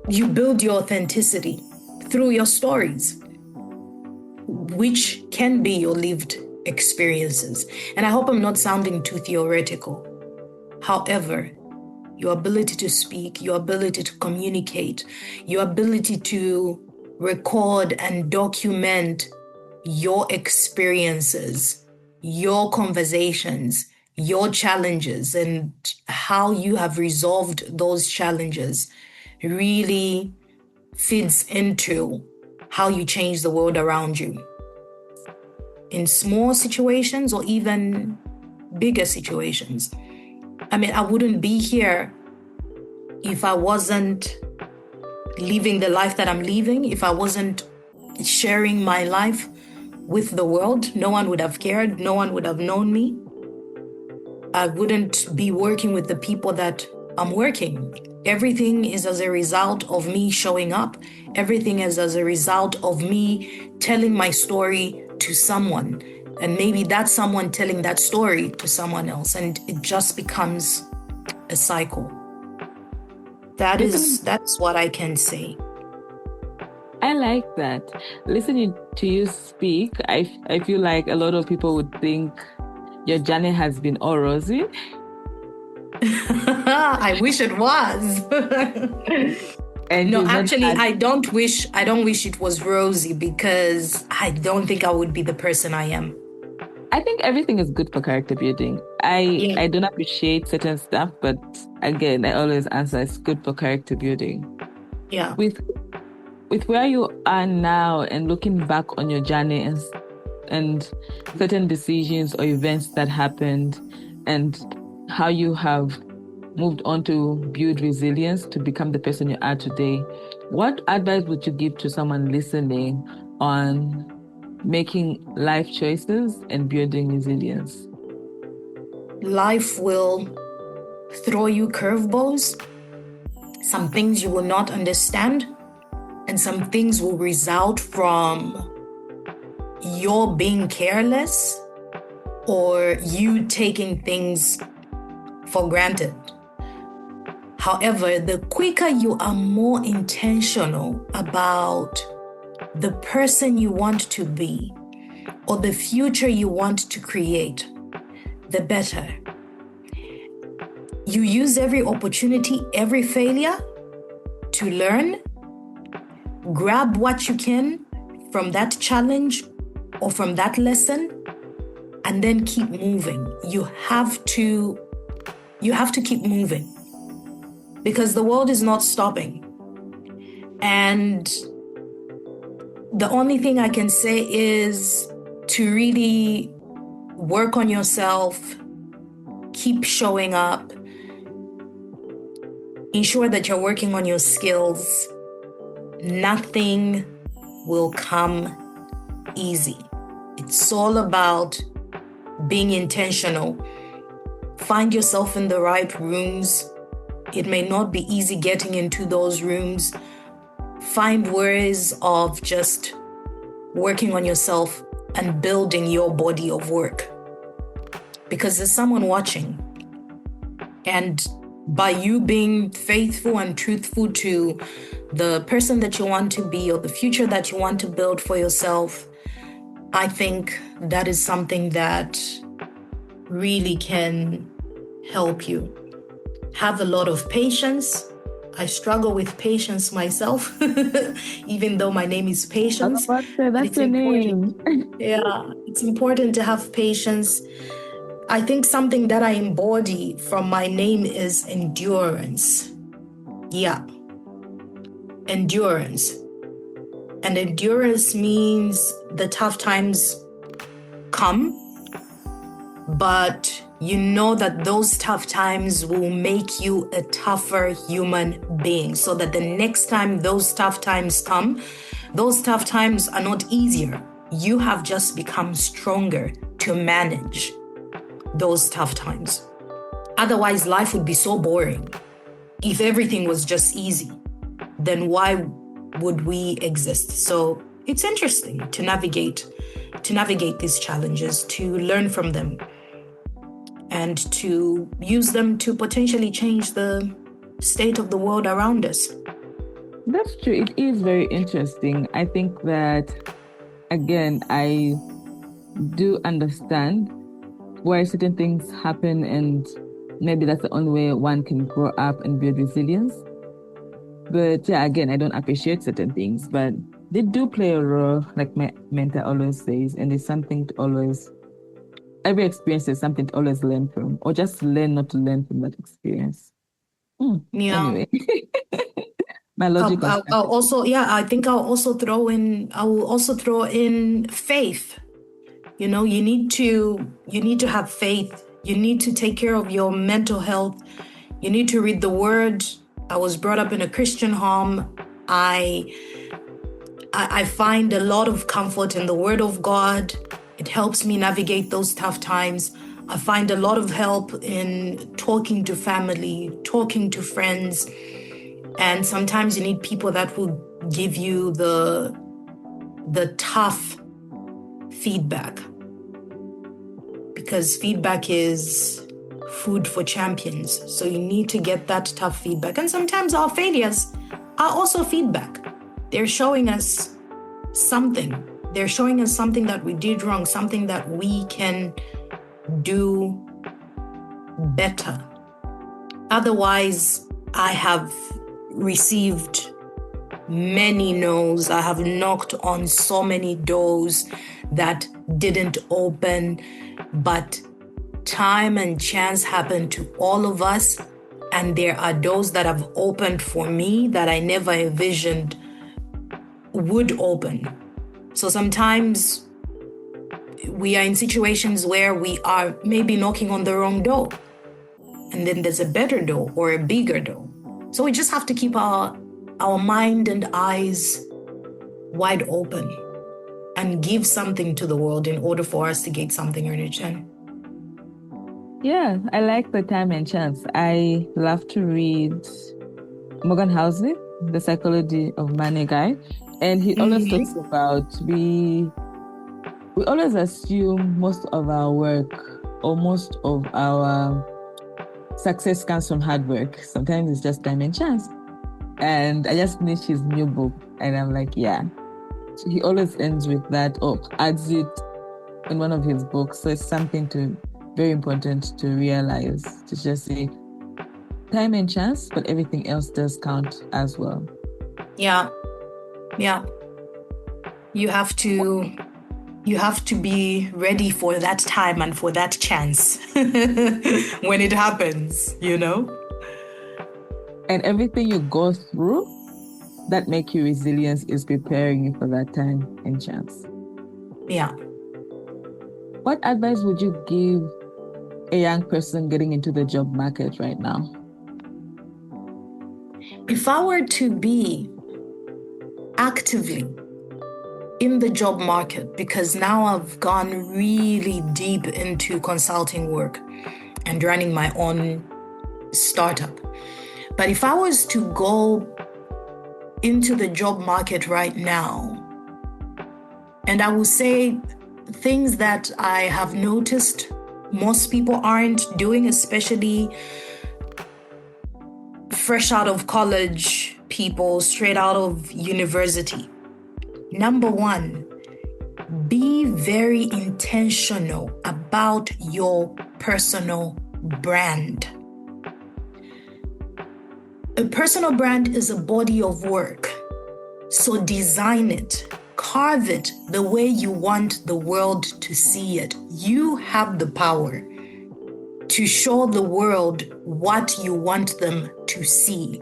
you build your authenticity through your stories, which can be your lived experiences. And I hope I'm not sounding too theoretical. However, your ability to speak, your ability to communicate, your ability to record and document your experiences, your conversations, your challenges, and how you have resolved those challenges really feeds into how you change the world around you. In small situations or even bigger situations. I mean, I wouldn't be here if I wasn't living the life that I'm living, if I wasn't sharing my life with the world. No one would have cared. No one would have known me. I wouldn't be working with the people that I'm working. Everything is as a result of me showing up. Everything is as a result of me telling my story to someone. And maybe that's someone telling that story to someone else. And it just becomes a cycle. That's what I can say. I like that. Listening to you speak, I feel like a lot of people would think your journey has been all rosy. I wish it was. And no, actually, I don't wish it was rosy, because I don't think I would be the person I am. I think everything is good for character building. I don't appreciate certain stuff, but again, I always answer it's good for character building. Yeah. With where you are now and looking back on your journey and certain decisions or events that happened and how you have moved on to build resilience to become the person you are today, what advice would you give to someone listening on making life choices and building resilience? Life will throw you curveballs, some things you will not understand, and some things will result from your being careless or you taking things for granted. However, the quicker you are more intentional about the person you want to be or the future you want to create, the better. You use every opportunity, every failure to learn. Grab what you can from that challenge or from that lesson, and then keep moving. You have to keep moving, because the world is not stopping. And the only thing I can say is to really work on yourself, keep showing up, ensure that you're working on your skills. Nothing will come easy. It's all about being intentional. Find yourself in the right rooms. It may not be easy getting into those rooms. Find ways of just working on yourself and building your body of work, because there's someone watching. And by you being faithful and truthful to the person that you want to be or the future that you want to build for yourself, I think that is something that really can help you. Have a lot of patience. I struggle with patience myself, even though my name is Patience. That's your name. Yeah, it's important to have patience. I think something that I embody from my name is endurance. Yeah, endurance. And endurance means the tough times come, but you know that those tough times will make you a tougher human being, so that the next time those tough times come, those tough times are not easier. You have just become stronger to manage those tough times. Otherwise, life would be so boring. If everything was just easy, then why would we exist? So it's interesting to navigate these challenges, to learn from them, and to use them to potentially change the state of the world around us. That's true. It is very interesting. I think that, again, I do understand why certain things happen, and maybe that's the only way one can grow up and build resilience. But yeah, again, I don't appreciate certain things, but they do play a role, like my mentor always says, and it's something to always, every experience is something to always learn from, or just learn not to learn from that experience. Yeah. Anyway, my logic was I'll also, I think I will also throw in faith. You know, you need to have faith. You need to take care of your mental health. You need to read the word. I was brought up in a Christian home. I find a lot of comfort in the word of God. It helps me navigate those tough times. I find a lot of help in talking to family, talking to friends. And sometimes you need people that will give you the tough feedback, because feedback is food for champions. So you need to get that tough feedback. And sometimes our failures are also feedback. They're showing us something. They're showing us something that we did wrong, something that we can do better. Otherwise, I have received many no's. I have knocked on so many doors that didn't open, but time and chance happen to all of us. And there are doors that have opened for me that I never envisioned would open. So sometimes we are in situations where we are maybe knocking on the wrong door, and then there's a better door or a bigger door. So we just have to keep our mind and eyes wide open and give something to the world in order for us to get something in return. Yeah, I like the time and chance. I love to read Morgan Housel, The Psychology of Money guy, and he always talks about we always assume most of our work or most of our success comes from hard work. Sometimes it's just time and chance. And I just finished his new book, and I'm like, yeah. So he always ends with that, or adds it in one of his books. So it's something very important to realize, to just say time and chance, but everything else does count as well. Yeah. You have to be ready for that time and for that chance when it happens, you know? And everything you go through that make you resilient is preparing you for that time and chance. Yeah. What advice would you give a young person getting into the job market right now? If I were to be actively in the job market, because now I've gone really deep into consulting work and running my own startup. But if I was to go into the job market right now, and I will say things that I have noticed most people aren't doing, especially fresh out of college people, straight out of university. Number one, be very intentional about your personal brand. A personal brand is a body of work. So design it, carve it the way you want the world to see it. You have the power to show the world what you want them to see.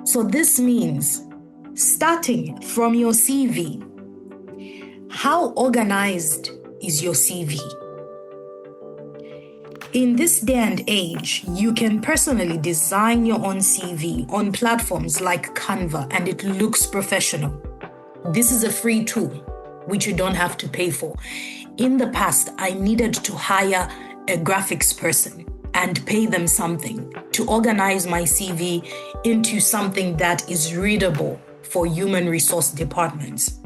So this means starting from your CV. How organized is your CV? in this day and age, you can personally design your own CV on platforms like Canva, and it looks professional. This is a free tool, which you don't have to pay for. In the past, I needed to hire a graphics person and pay them something to organize my CV into something that is readable for human resource departments.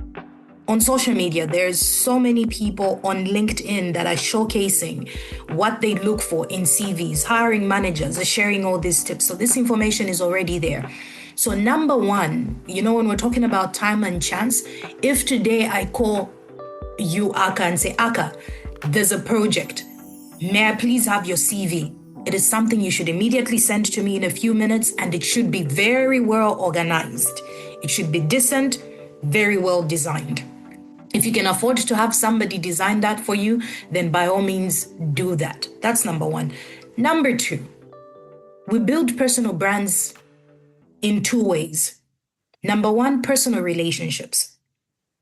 On social media, there's so many people on LinkedIn that are showcasing what they look for in CVs. Hiring managers are sharing all these tips. So this information is already there. So number one, when we're talking about time and chance, if today I call you, Aka, and say, Aka, there's a project. May I please have your CV? It is something you should immediately send to me in a few minutes, and it should be very well organized. It should be decent, very well designed. If you can afford to have somebody design that for you, then by all means do that. That's number one. Number two, we build personal brands in two ways. Number one, personal relationships.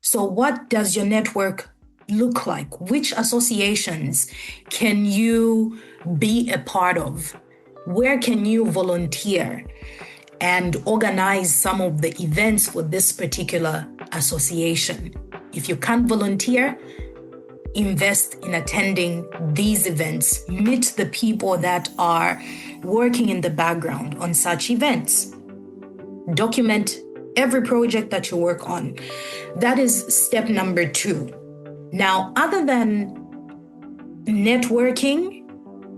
So what does your network look like? Which associations can you be a part of? Where can you volunteer and organize some of the events for this particular association? If you can't volunteer, invest in attending these events. Meet the people that are working in the background on such events. Document every project that you work on. That is step number two. Now, other than networking,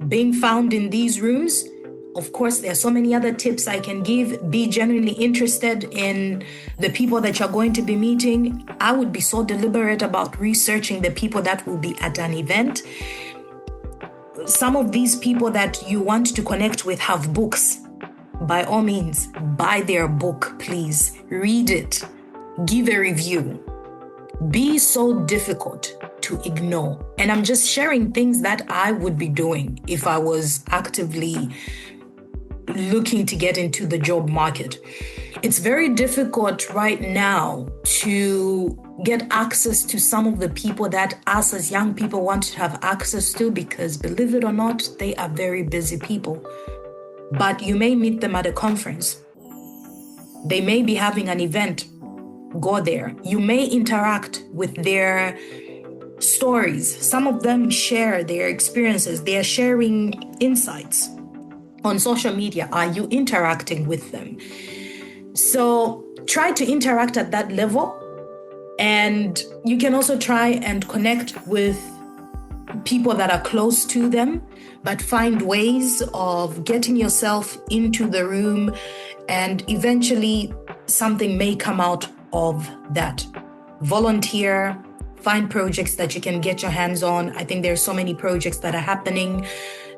being found in these rooms, of course, there are so many other tips I can give. Be genuinely interested in the people that you're going to be meeting. I would be so deliberate about researching the people that will be at an event. Some of these people that you want to connect with have books. By all means, buy their book, please. Read it. Give a review. Be so difficult to ignore. And I'm just sharing things that I would be doing if I was actively looking to get into the job market. It's very difficult right now to get access to some of the people that us as young people want to have access to, because believe it or not, they are very busy people. But you may meet them at a conference. They may be having an event. Go there. You may interact with their stories. Some of them share their experiences. They are sharing insights on social media. Are you interacting with them? So try to interact at that level. And you can also try and connect with people that are close to them, but find ways of getting yourself into the room, and eventually something may come out of that. Volunteer, find projects that you can get your hands on. I think there's so many projects that are happening.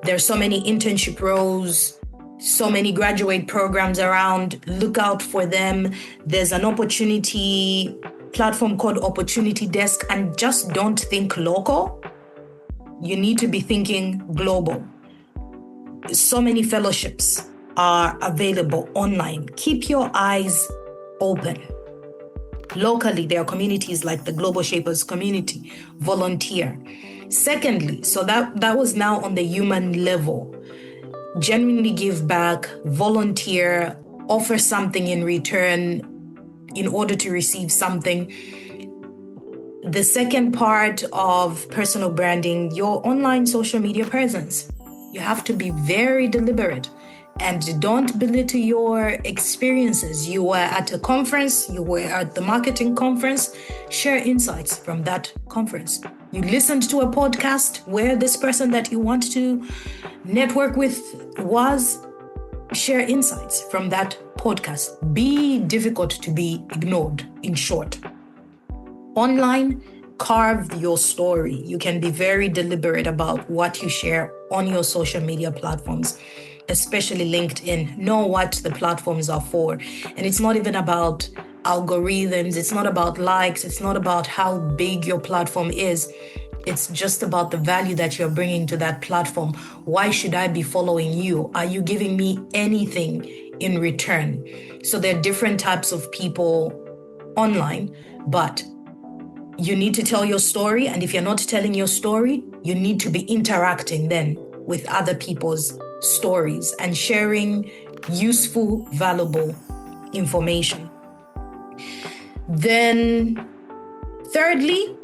There's so many internship roles, so many graduate programs around. Look out for them. There's an opportunity platform called Opportunity Desk, and just don't think local. You need to be thinking global. So many fellowships are available online. Keep your eyes open. Locally, there are communities like the Global Shapers community. Volunteer. Secondly, so that was now on the human level. Genuinely give back, volunteer, offer something in return in order to receive something. The second part of personal branding, your online social media presence. You have to be very deliberate and don't belittle your experiences. You were at a conference, you were at the marketing conference, share insights from that conference. You listened to a podcast where this person that you want to network with was, share insights from that podcast. Be difficult to be ignored, in short. Online, carve your story. You can be very deliberate about what you share on your social media platforms, especially LinkedIn. Know what the platforms are for. And it's not even about algorithms. It's not about likes. It's not about how big your platform is. It's just about the value that you're bringing to that platform. Why should I be following you? Are you giving me anything in return? So there are different types of people online, but you need to tell your story. And if you're not telling your story, you need to be interacting then with other people's stories and sharing useful, valuable information. Then, thirdly,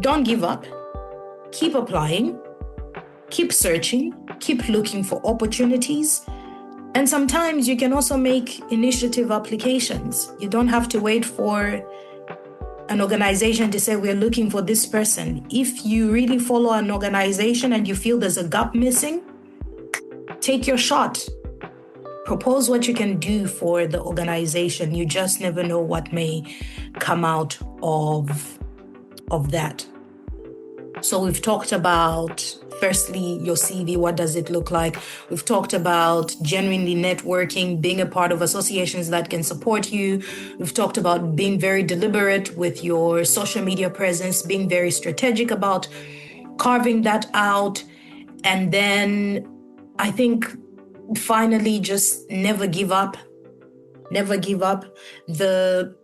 don't give up. Keep applying, keep searching, keep looking for opportunities. And sometimes you can also make initiative applications. You don't have to wait for an organization to say, we're looking for this person. If you really follow an organization and you feel there's a gap missing, take your shot. Propose what you can do for the organization. You just never know what may come out of that. So we've talked about, firstly, your CV, what does it look like? We've talked about genuinely networking, being a part of associations that can support you. We've talked about being very deliberate with your social media presence, being very strategic about carving that out. And then I think finally, just never give up. Never give up. The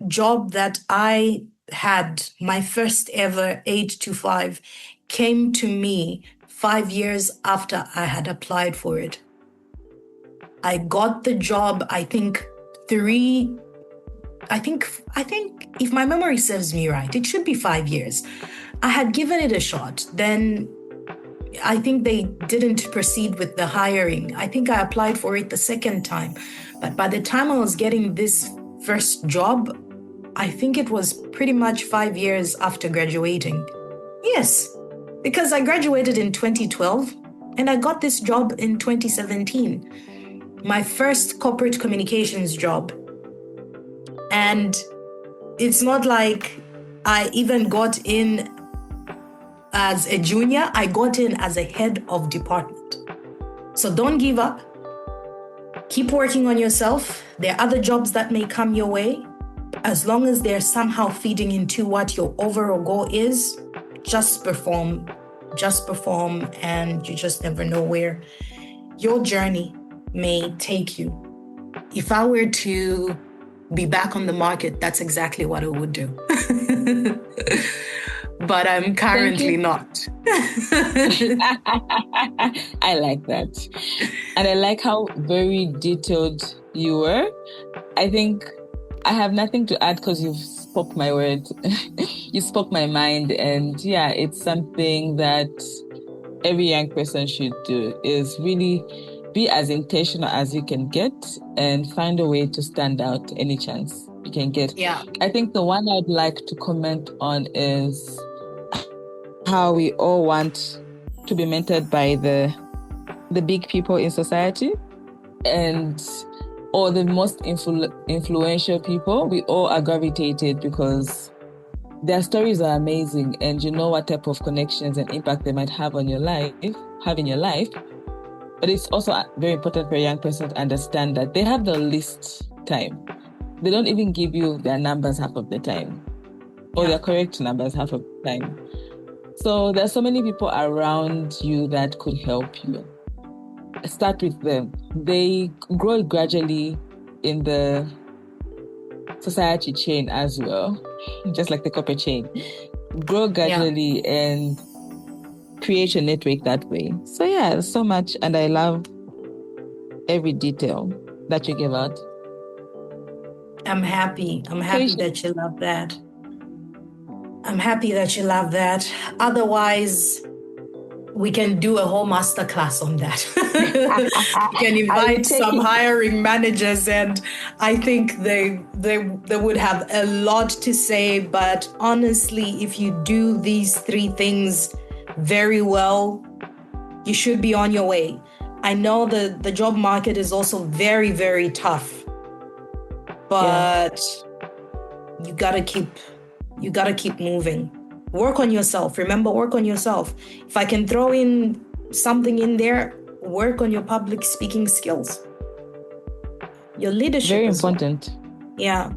job that I had, my first ever 8 to 5, came to me 5 years after I had applied for it. I got the job, I think if my memory serves me right, it should be 5 years. I had given it a shot. Then I think they didn't proceed with the hiring. I think I applied for it the second time. But by the time I was getting this first job, I think it was pretty much 5 years after graduating. Yes, because I graduated in 2012 and I got this job in 2017. My first corporate communications job. And it's not like I even got in as a junior, I got in as a head of department. So don't give up. Keep working on yourself. There are other jobs that may come your way. As long as they're somehow feeding into what your overall goal is, just perform, and you just never know where your journey may take you. If I were to be back on the market, that's exactly what I would do. But I'm currently not. I like that. And I like how very detailed you were. I think I have nothing to add because you've spoke my word. You spoke my mind. And yeah, it's something that every young person should do, is really be as intentional as you can get and find a way to stand out any chance you can get. Yeah. I think the one I'd like to comment on is how we all want to be mentored by the big people in society or the most influential people. We all are gravitated because their stories are amazing, and you know what type of connections and impact they might have in your life. But it's also very important for a young person to understand that they have the least time. They don't even give you their numbers half of the time, or their correct numbers half of the time. So there's so many people around you that could help you. Start with them. They grow gradually in the society chain as well, just like the corporate chain. Grow gradually and create your network that way. So yeah, so much. And I love every detail that you give out. I'm happy that you love that. I'm happy that you love that. Otherwise, we can do a whole masterclass on that. We can invite some hiring managers, and I think they would have a lot to say. But honestly, if you do these 3 things very well, you should be on your way. I know the job market is also very, very tough, but you gotta keep moving. Work on yourself. Remember, work on yourself. If I can throw in something in there, work on your public speaking skills. Your leadership. Very important. Well. Yeah.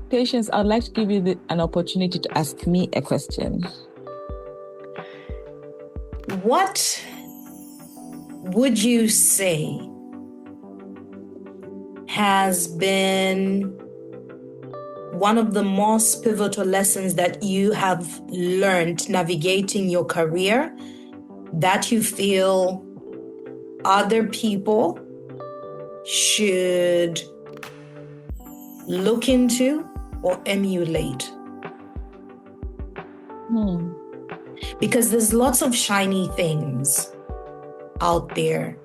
Patience, I'd like to give you an opportunity to ask me a question. What would you say has been one of the most pivotal lessons that you have learned navigating your career that you feel other people should look into or emulate? Because there's lots of shiny things out there.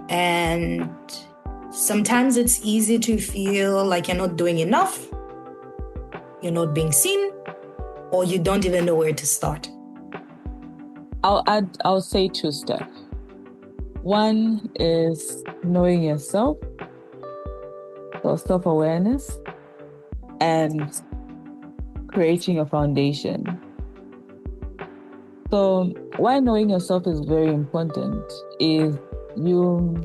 And sometimes it's easy to feel like you're not doing enough, you're not being seen, or you don't even know where to start. I'll say two stuff. One is knowing yourself, so self-awareness, and creating a foundation. So why knowing yourself is very important is you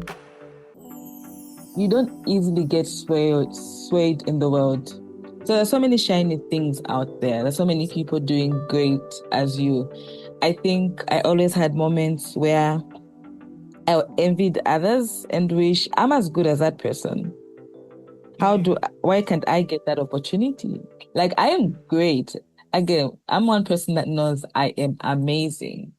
don't easily get swayed in the world. So there's so many shiny things out there. There's so many people doing great as you. I think I always had moments where I envied others and wish I'm as good as that person. Why can't I get that opportunity? Like, I am great. Again, I'm one person that knows I am amazing.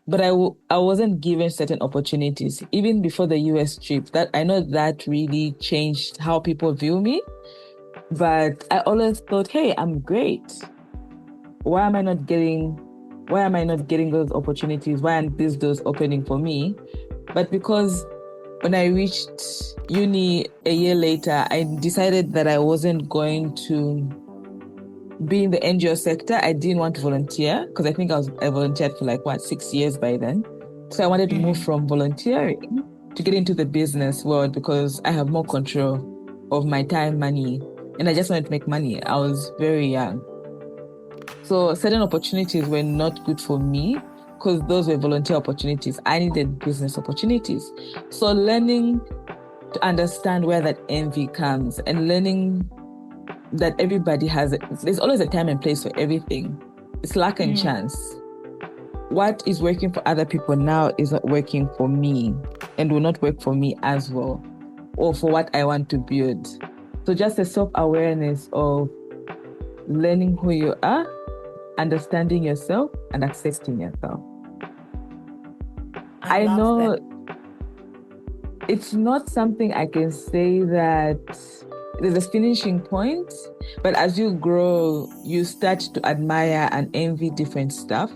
But I wasn't given certain opportunities, even before the US trip. That I know that really changed how people view me. But I always thought, hey, I'm great. Why am I not getting those opportunities? Why aren't these doors opening for me? But because when I reached uni a year later, I decided that I wasn't going to be in the NGO sector. I didn't want to volunteer because I think I volunteered for 6 years by then. So I wanted to move from volunteering to get into the business world because I have more control of my time, money, and I just wanted to make money. I was very young. So certain opportunities were not good for me because those were volunteer opportunities. I needed business opportunities. So learning to understand where that envy comes and learning that there's always a time and place for everything. It's luck and chance. What is working for other people now is not working for me and will not work for me as well, or for what I want to build. So just a self-awareness of learning who you are, understanding yourself, and accepting yourself. I know that. It's not something I can say that there's a finishing point, but as you grow, you start to admire and envy different stuff.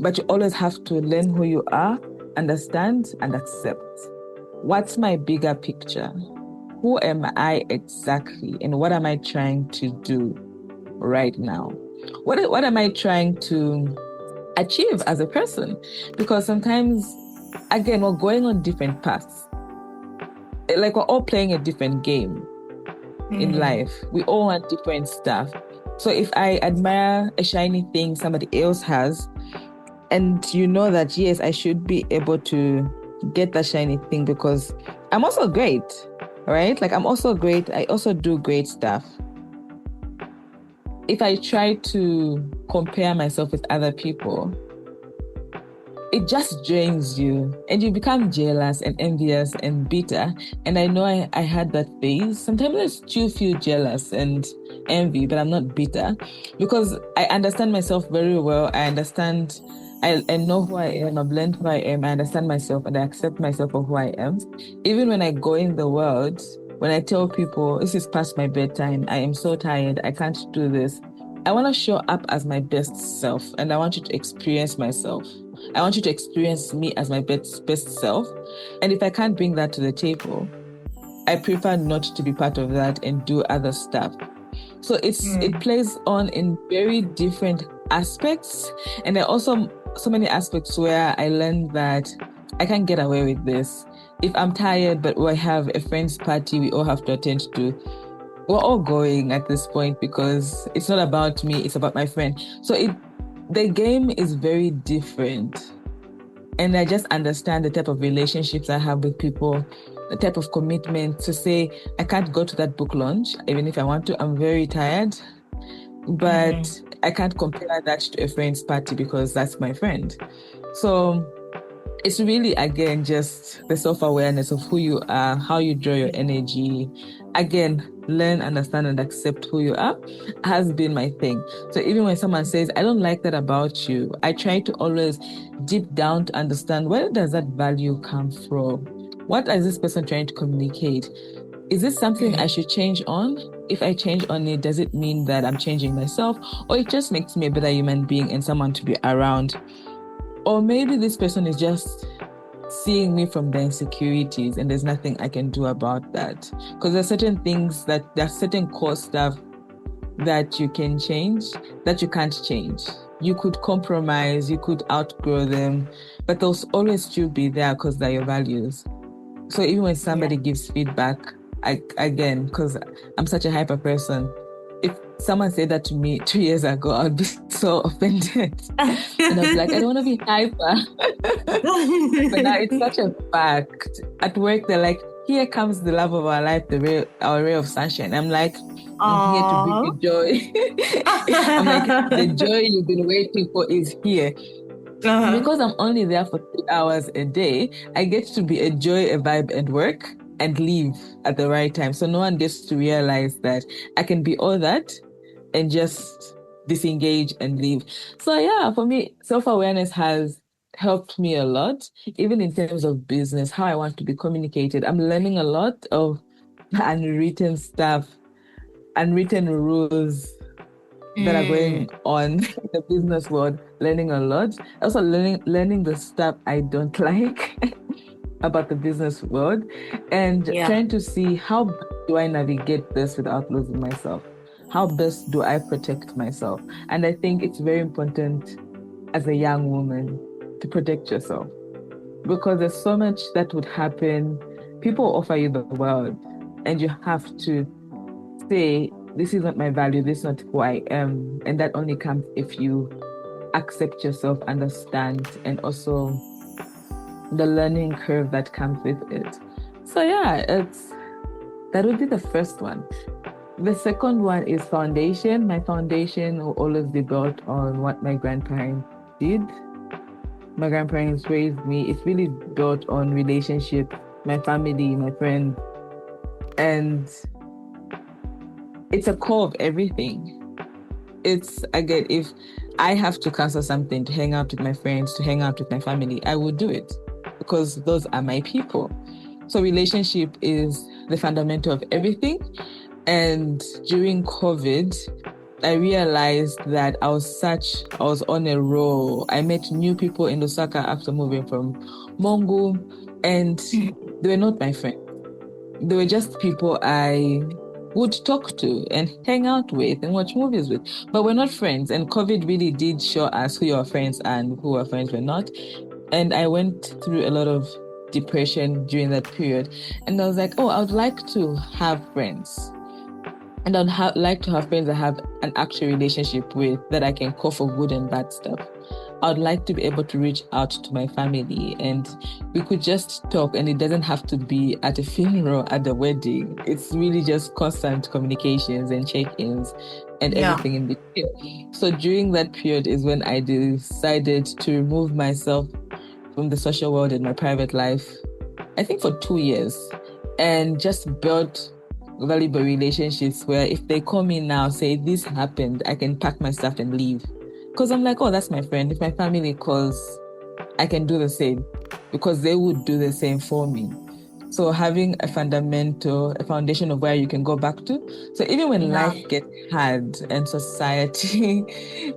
But you always have to learn who you are, understand, and accept. What's my bigger picture? Who am I exactly? And what am I trying to do right now? What am I trying to achieve as a person? Because sometimes, again, we're going on different paths. Like, we're all playing a different game in life. We all want different stuff. So if I admire a shiny thing somebody else has, and you know that, yes, I should be able to get that shiny thing because I'm also great, right? Like, I'm also great. I also do great stuff. If I try to compare myself with other people, it just drains you and you become jealous and envious and bitter. And I know I had that phase. Sometimes I still feel jealous and envy, but I'm not bitter because I understand myself very well. I understand, I know who I am. I've learned who I am. I understand myself and I accept myself for who I am. Even when I go in the world, when I tell people, this is past my bedtime, I am so tired, I can't do this. I want to show up as my best self and I want you to experience myself. I want you to experience me as my best self. And if I can't bring that to the table, I prefer not to be part of that and do other stuff. So it plays on in very different aspects. And there are also so many aspects where I learned that I can't get away with this. If I'm tired, but we have a friend's party we all have to attend to, we're all going at this point because it's not about me, it's about my friend. So the game is very different. And I just understand the type of relationships I have with people, the type of commitment to say, I can't go to that book launch, even if I want to, I'm very tired. But I can't compare that to a friend's party because that's my friend. So it's really, again, just the self-awareness of who you are, how you draw your energy. Again, learn, understand, and accept who you are has been my thing. So even when someone says, I don't like that about you, I try to always deep down to understand, where does that value come from? What is this person trying to communicate? Is this something I should change on? If I change on it, does it mean that I'm changing myself? Or it just makes me a better human being and someone to be around? Or maybe this person is just seeing me from their insecurities and there's nothing I can do about that. Because there's certain core stuff that you can change, that you can't change. You could compromise, you could outgrow them, but they'll always still be there because they're your values. So even when somebody gives feedback, again, because I'm such a hyper person, if someone said that to me 2 years ago, I'd be so offended. And I'd be like, I don't want to be hyper. But now it's such a fact. At work, they're like, here comes the love of our life, our ray of sunshine. I'm like, I'm here to bring you joy. I'm like, the joy you've been waiting for is here. Because I'm only there for 3 hours a day, I get to be a joy, a vibe, and work and leave at the right time. So no one gets to realize that I can be all that and just disengage and leave. So yeah, for me, self-awareness has helped me a lot, even in terms of business, how I want to be communicated. I'm learning a lot of unwritten stuff, unwritten rules that are going on in the business world, learning a lot. Also learning the stuff I don't like about the business world and trying to see how do I navigate this without losing myself? How best do I protect myself? And I think it's very important as a young woman to protect yourself because there's so much that would happen. People offer you the world and you have to say, this is not my value, this is not who I am. And that only comes if you accept yourself, understand, and also the learning curve that comes with it. So yeah, that would be the first one. The second one is foundation. My foundation will always be built on what my grandparents did. My grandparents raised me. It's really built on relationships, my family, my friends, and it's a core of everything. It's, again, if I have to cancel something to hang out with my friends, to hang out with my family, I would do it because those are my people. So relationship is the fundamental of everything. And during COVID, I realized that I was on a roll. I met new people in Lusaka after moving from Mongo, and they were not my friends. They were just people I would talk to and hang out with and watch movies with, but we're not friends. And COVID really did show us who your friends and who our friends were not. And I went through a lot of depression during that period. And I was like, I would like to have friends. And I'd like to have friends I have an actual relationship with that I can call for good and bad stuff. I'd like to be able to reach out to my family and we could just talk, and it doesn't have to be at a funeral, at the wedding. It's really just constant communications and check-ins and everything in between. So during that period is when I decided to remove myself from the social world and my private life, I think for 2 years, and just build valuable relationships where if they call me now, say this happened, I can pack my stuff and leave. Because I'm like, that's my friend. If my family calls, I can do the same because they would do the same for me. So having a foundation of where you can go back to. So even when life gets hard and society,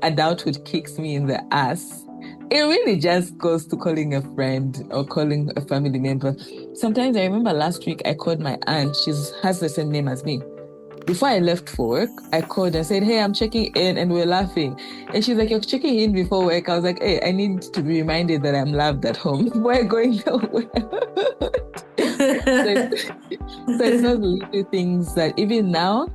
adulthood kicks me in the ass, it really just goes to calling a friend or calling a family member. Sometimes I remember last week I called my aunt. She has the same name as me. Before I left for work, I called and said, hey, I'm checking in, and we're laughing. And she's like, you're checking in before work? I was like, hey, I need to be reminded that I'm loved at home. We're going nowhere. So it's those little things that even now,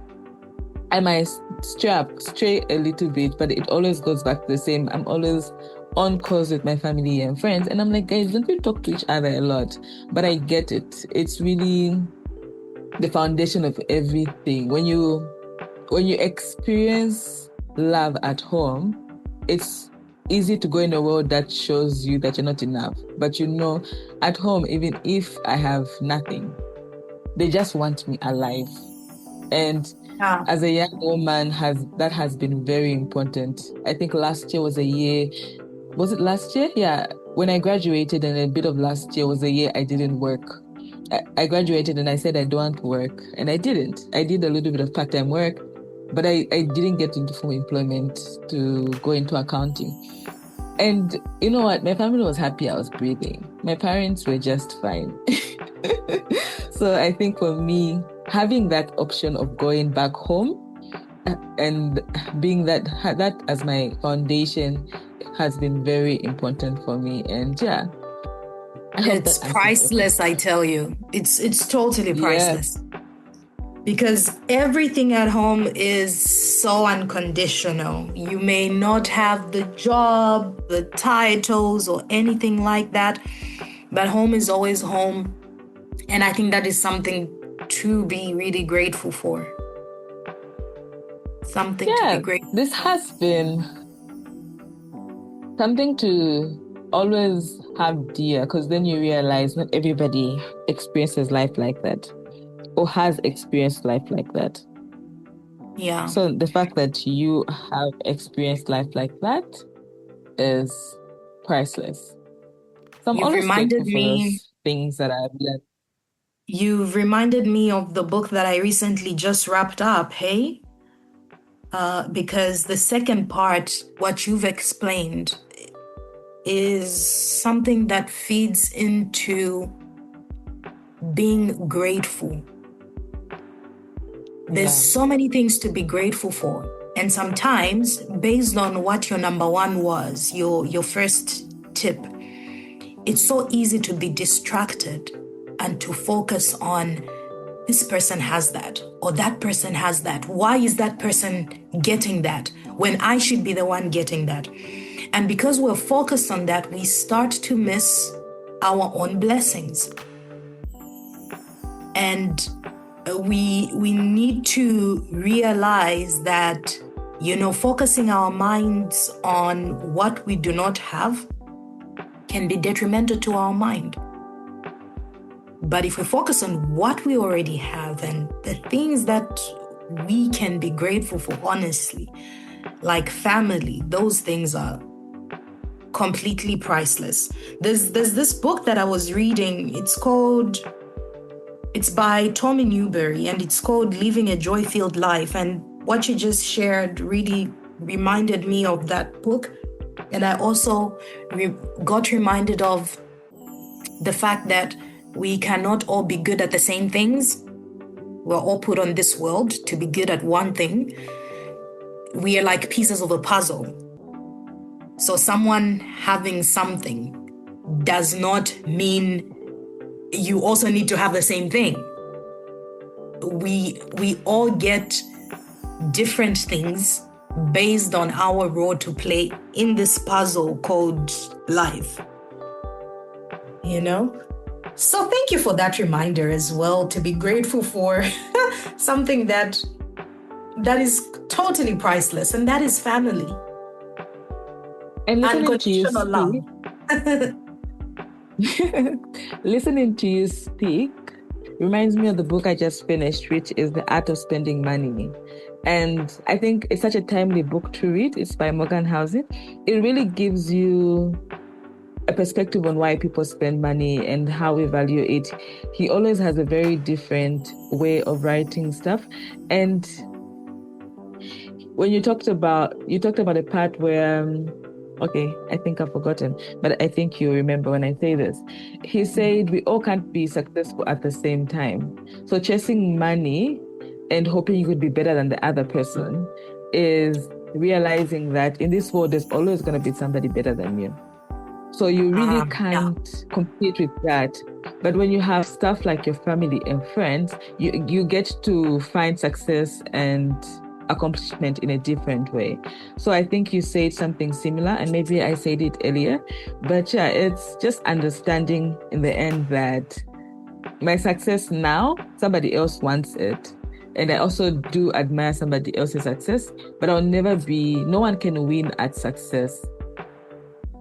I might stray a little bit, but it always goes back to the same. I'm always on calls with my family and friends. And I'm like, guys, don't we talk to each other a lot? But I get it. It's really the foundation of everything. When you experience love at home, it's easy to go in a world that shows you that you're not enough. But at home, even if I have nothing, they just want me alive. And as a young woman, that has been very important. I think last year was a year. Was it last year? Yeah. When I graduated, and a bit of last year was a year I didn't work. I graduated and I said I don't work, and I didn't. I did a little bit of part-time work, but I didn't get into full employment to go into accounting. And you know what? My family was happy I was breathing. My parents were just fine. So I think for me, having that option of going back home and being that as my foundation has been very important for me. And yeah, it's priceless, I tell you. It's totally priceless. Because everything at home is so unconditional. You may not have the job, the titles, or anything like that, but home is always home. And I think that is something to be really grateful for. Something to be grateful for. This has been something to always have dear, because then you realize not everybody experiences life like that or has experienced life like that. Yeah. So the fact that you have experienced life like that is priceless. So I'm always grateful for those things that I've learned. You've reminded me of the book that I recently just wrapped up, hey? Because the second part, what you've explained, is something that feeds into being grateful. There's so many things to be grateful for. And sometimes, based on what your number one was, your first tip, it's so easy to be distracted and to focus on this person has that or that person has that. Why is that person getting that when I should be the one getting that? And because we're focused on that, we start to miss our own blessings. And we need to realize that, focusing our minds on what we do not have can be detrimental to our mind. But if we focus on what we already have and the things that we can be grateful for, honestly, like family, those things are completely priceless. There's this book that I was reading. It's by Tommy Newberry, and it's called Living a Joy-Filled Life. And what you just shared really reminded me of that book. And I also got reminded of the fact that we cannot all be good at the same things. We're all put on this world to be good at one thing. We are like pieces of a puzzle. So someone having something does not mean you also need to have the same thing. We all get different things based on our role to play in this puzzle called life. So thank you for that reminder as well, to be grateful for something that is totally priceless, and that is family. And unconditional love. Listening to you speak reminds me of the book I just finished, which is The Art of Spending Money. And I think it's such a timely book to read. It's by Morgan Housel. It really gives you a perspective on why people spend money and how we value it. He always has a very different way of writing stuff. And when you talked about a part where, I think I've forgotten, but I think you remember when I say this. He said we all can't be successful at the same time. So chasing money and hoping you could be better than the other person is realizing that in this world, there's always going to be somebody better than you. So you really can't compete with that. But when you have stuff like your family and friends, you get to find success and accomplishment in a different way. So I think you said something similar, and maybe I said it earlier. But yeah, it's just understanding in the end that my success now, somebody else wants it. And I also do admire somebody else's success, but no one can win at success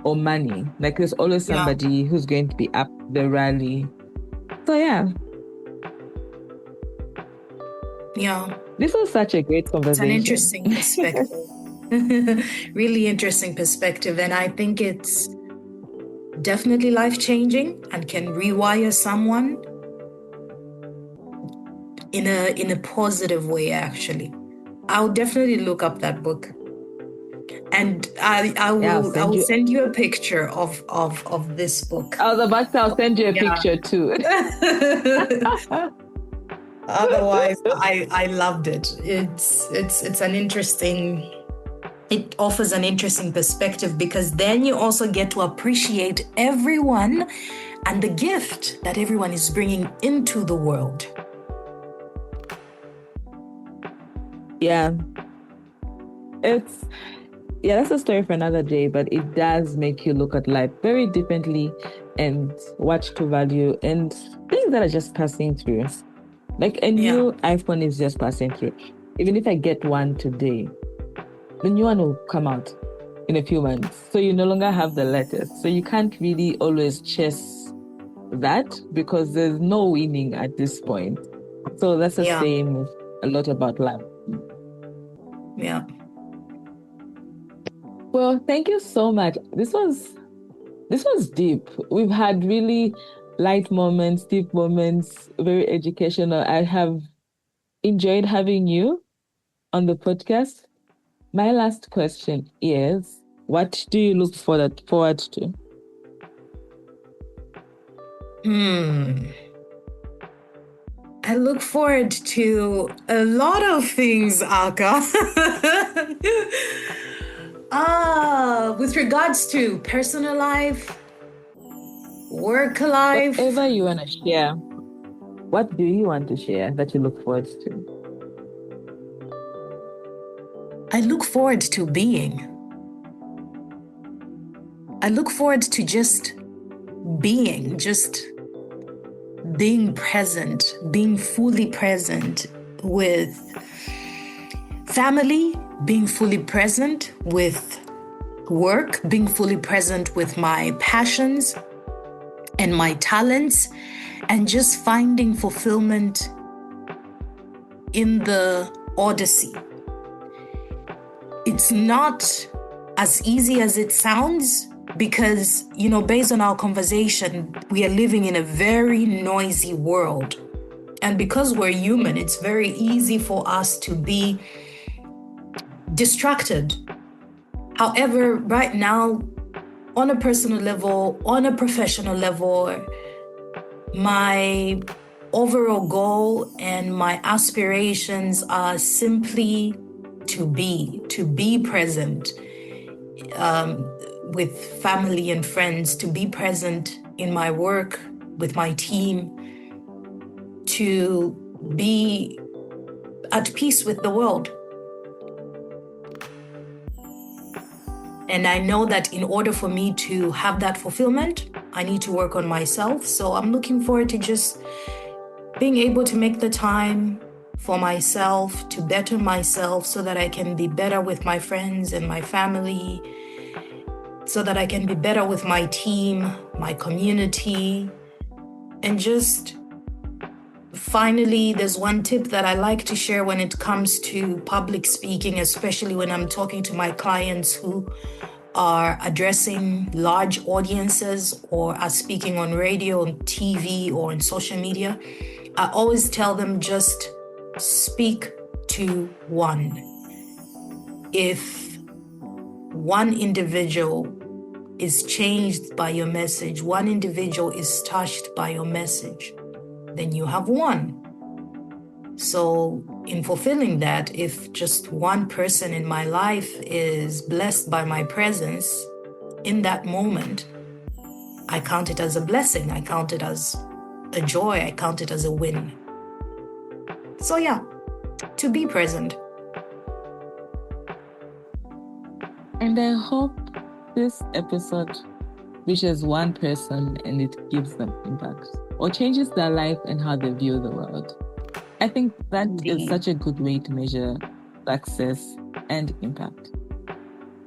or money. Like there's always somebody who's going to be up the rally. So yeah. Yeah. This was such a great conversation. It's an interesting perspective. Really interesting perspective. And I think it's definitely life-changing and can rewire someone in a positive way, actually. I'll definitely look up that book. And I will send you a picture of this book. I was about to send you a picture too. Otherwise, I loved it. It's an interesting. It offers an interesting perspective because then you also get to appreciate everyone and the gift that everyone is bringing into the world. Yeah. That's a story for another day, but it does make you look at life very differently and what to value and things that are just passing through. Like a new iPhone is just passing through. Even if I get one today, the new one will come out in a few months. So you no longer have the latest. So you can't really always chase that because there's no winning at this point. So that's the same a lot about life. Yeah. Well, thank you so much. This was deep. We've had really light moments, deep moments, very educational. I have enjoyed having you on the podcast. My last question is, what do you look forward to? I look forward to a lot of things, Aka. With regards to personal life, work life. Whatever you want to share. What do you want to share that you look forward to? I look forward to being. I look forward to just being present, being fully present with family, being fully present with work, being fully present with my passions and my talents, and just finding fulfillment in the odyssey. It's not as easy as it sounds because, based on our conversation, we are living in a very noisy world. And because we're human, it's very easy for us to be distracted. However, right now, on a personal level, on a professional level, my overall goal and my aspirations are simply to be present with family and friends, to be present in my work with my team, to be at peace with the world. And I know that in order for me to have that fulfillment, I need to work on myself. So I'm looking forward to just being able to make the time for myself, to better myself so that I can be better with my friends and my family, so that I can be better with my team, my community. And just finally, there's one tip that I like to share when it comes to public speaking, especially when I'm talking to my clients who are addressing large audiences or are speaking on radio, on TV, or on social media. I always tell them just speak to one. If one individual is changed by your message, one individual is touched by your message, then you have won. So in fulfilling that, if just one person in my life is blessed by my presence in that moment, I count it as a blessing. I count it as a joy. I count it as a win. So yeah, to be present. And I hope this episode reaches one person and it gives them impact or changes their life and how they view the world. I think that is such a good way to measure success and impact.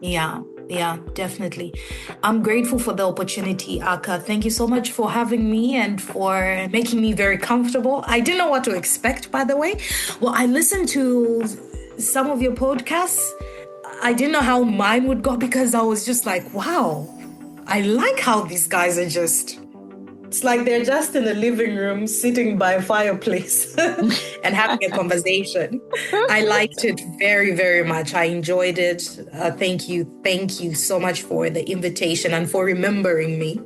Yeah. Yeah, definitely. I'm grateful for the opportunity, Aka. Thank you so much for having me and for making me very comfortable. I didn't know what to expect, by the way. Well, I listened to some of your podcasts. I didn't know how mine would go because I was just like, wow, I like how these guys are just. It's like they're just in the living room sitting by a fireplace and having a conversation. I liked it very, very much. I enjoyed it. Thank you. Thank you so much for the invitation and for remembering me.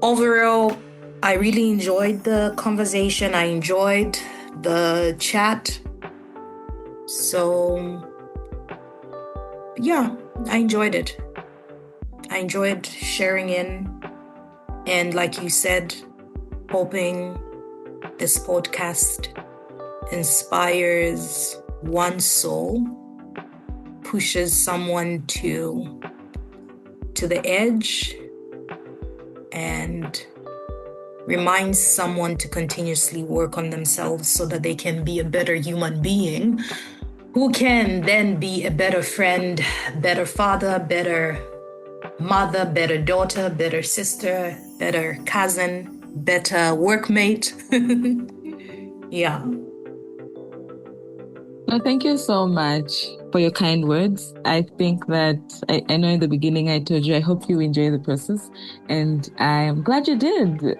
Overall, I really enjoyed the conversation. I enjoyed the chat. So, yeah, I enjoyed it. I enjoyed sharing in. And like you said, hoping this podcast inspires one soul, pushes someone to the edge, and reminds someone to continuously work on themselves so that they can be a better human being who can then be a better friend, better father, better mother, better daughter, better sister, better cousin, better workmate. Yeah. No, thank you so much for your kind words. I think that I know in the beginning I told you I hope you enjoy the process, and I'm glad you did.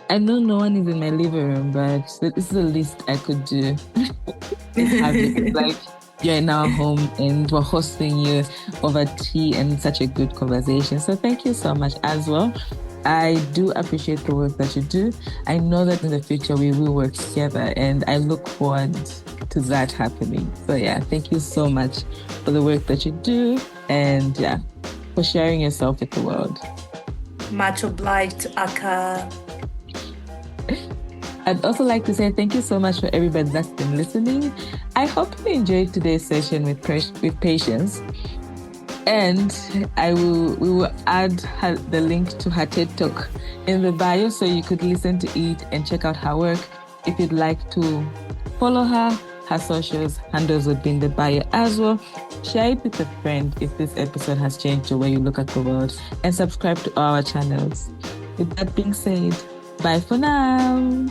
I know no one is in my living room, but this is the least I could do. Is have you. It's like you're in our home and we're hosting you over tea and such a good conversation. So thank you so much as well. I do appreciate the work that you do. I know that in the future we will work together, and I look forward to that happening. So yeah, thank you so much for the work that you do, and yeah, for sharing yourself with the world. Much obliged, Aka. I'd also like to say thank you so much for everybody that's been listening. I hope you enjoyed today's session with Patience. And we will add the link to her TED Talk in the bio so you could listen to it and check out her work. If you'd like to follow her socials handles would be in the bio as well. Share it with a friend if this episode has changed the way you look at the world, and subscribe to our channels. With that being said, bye for now.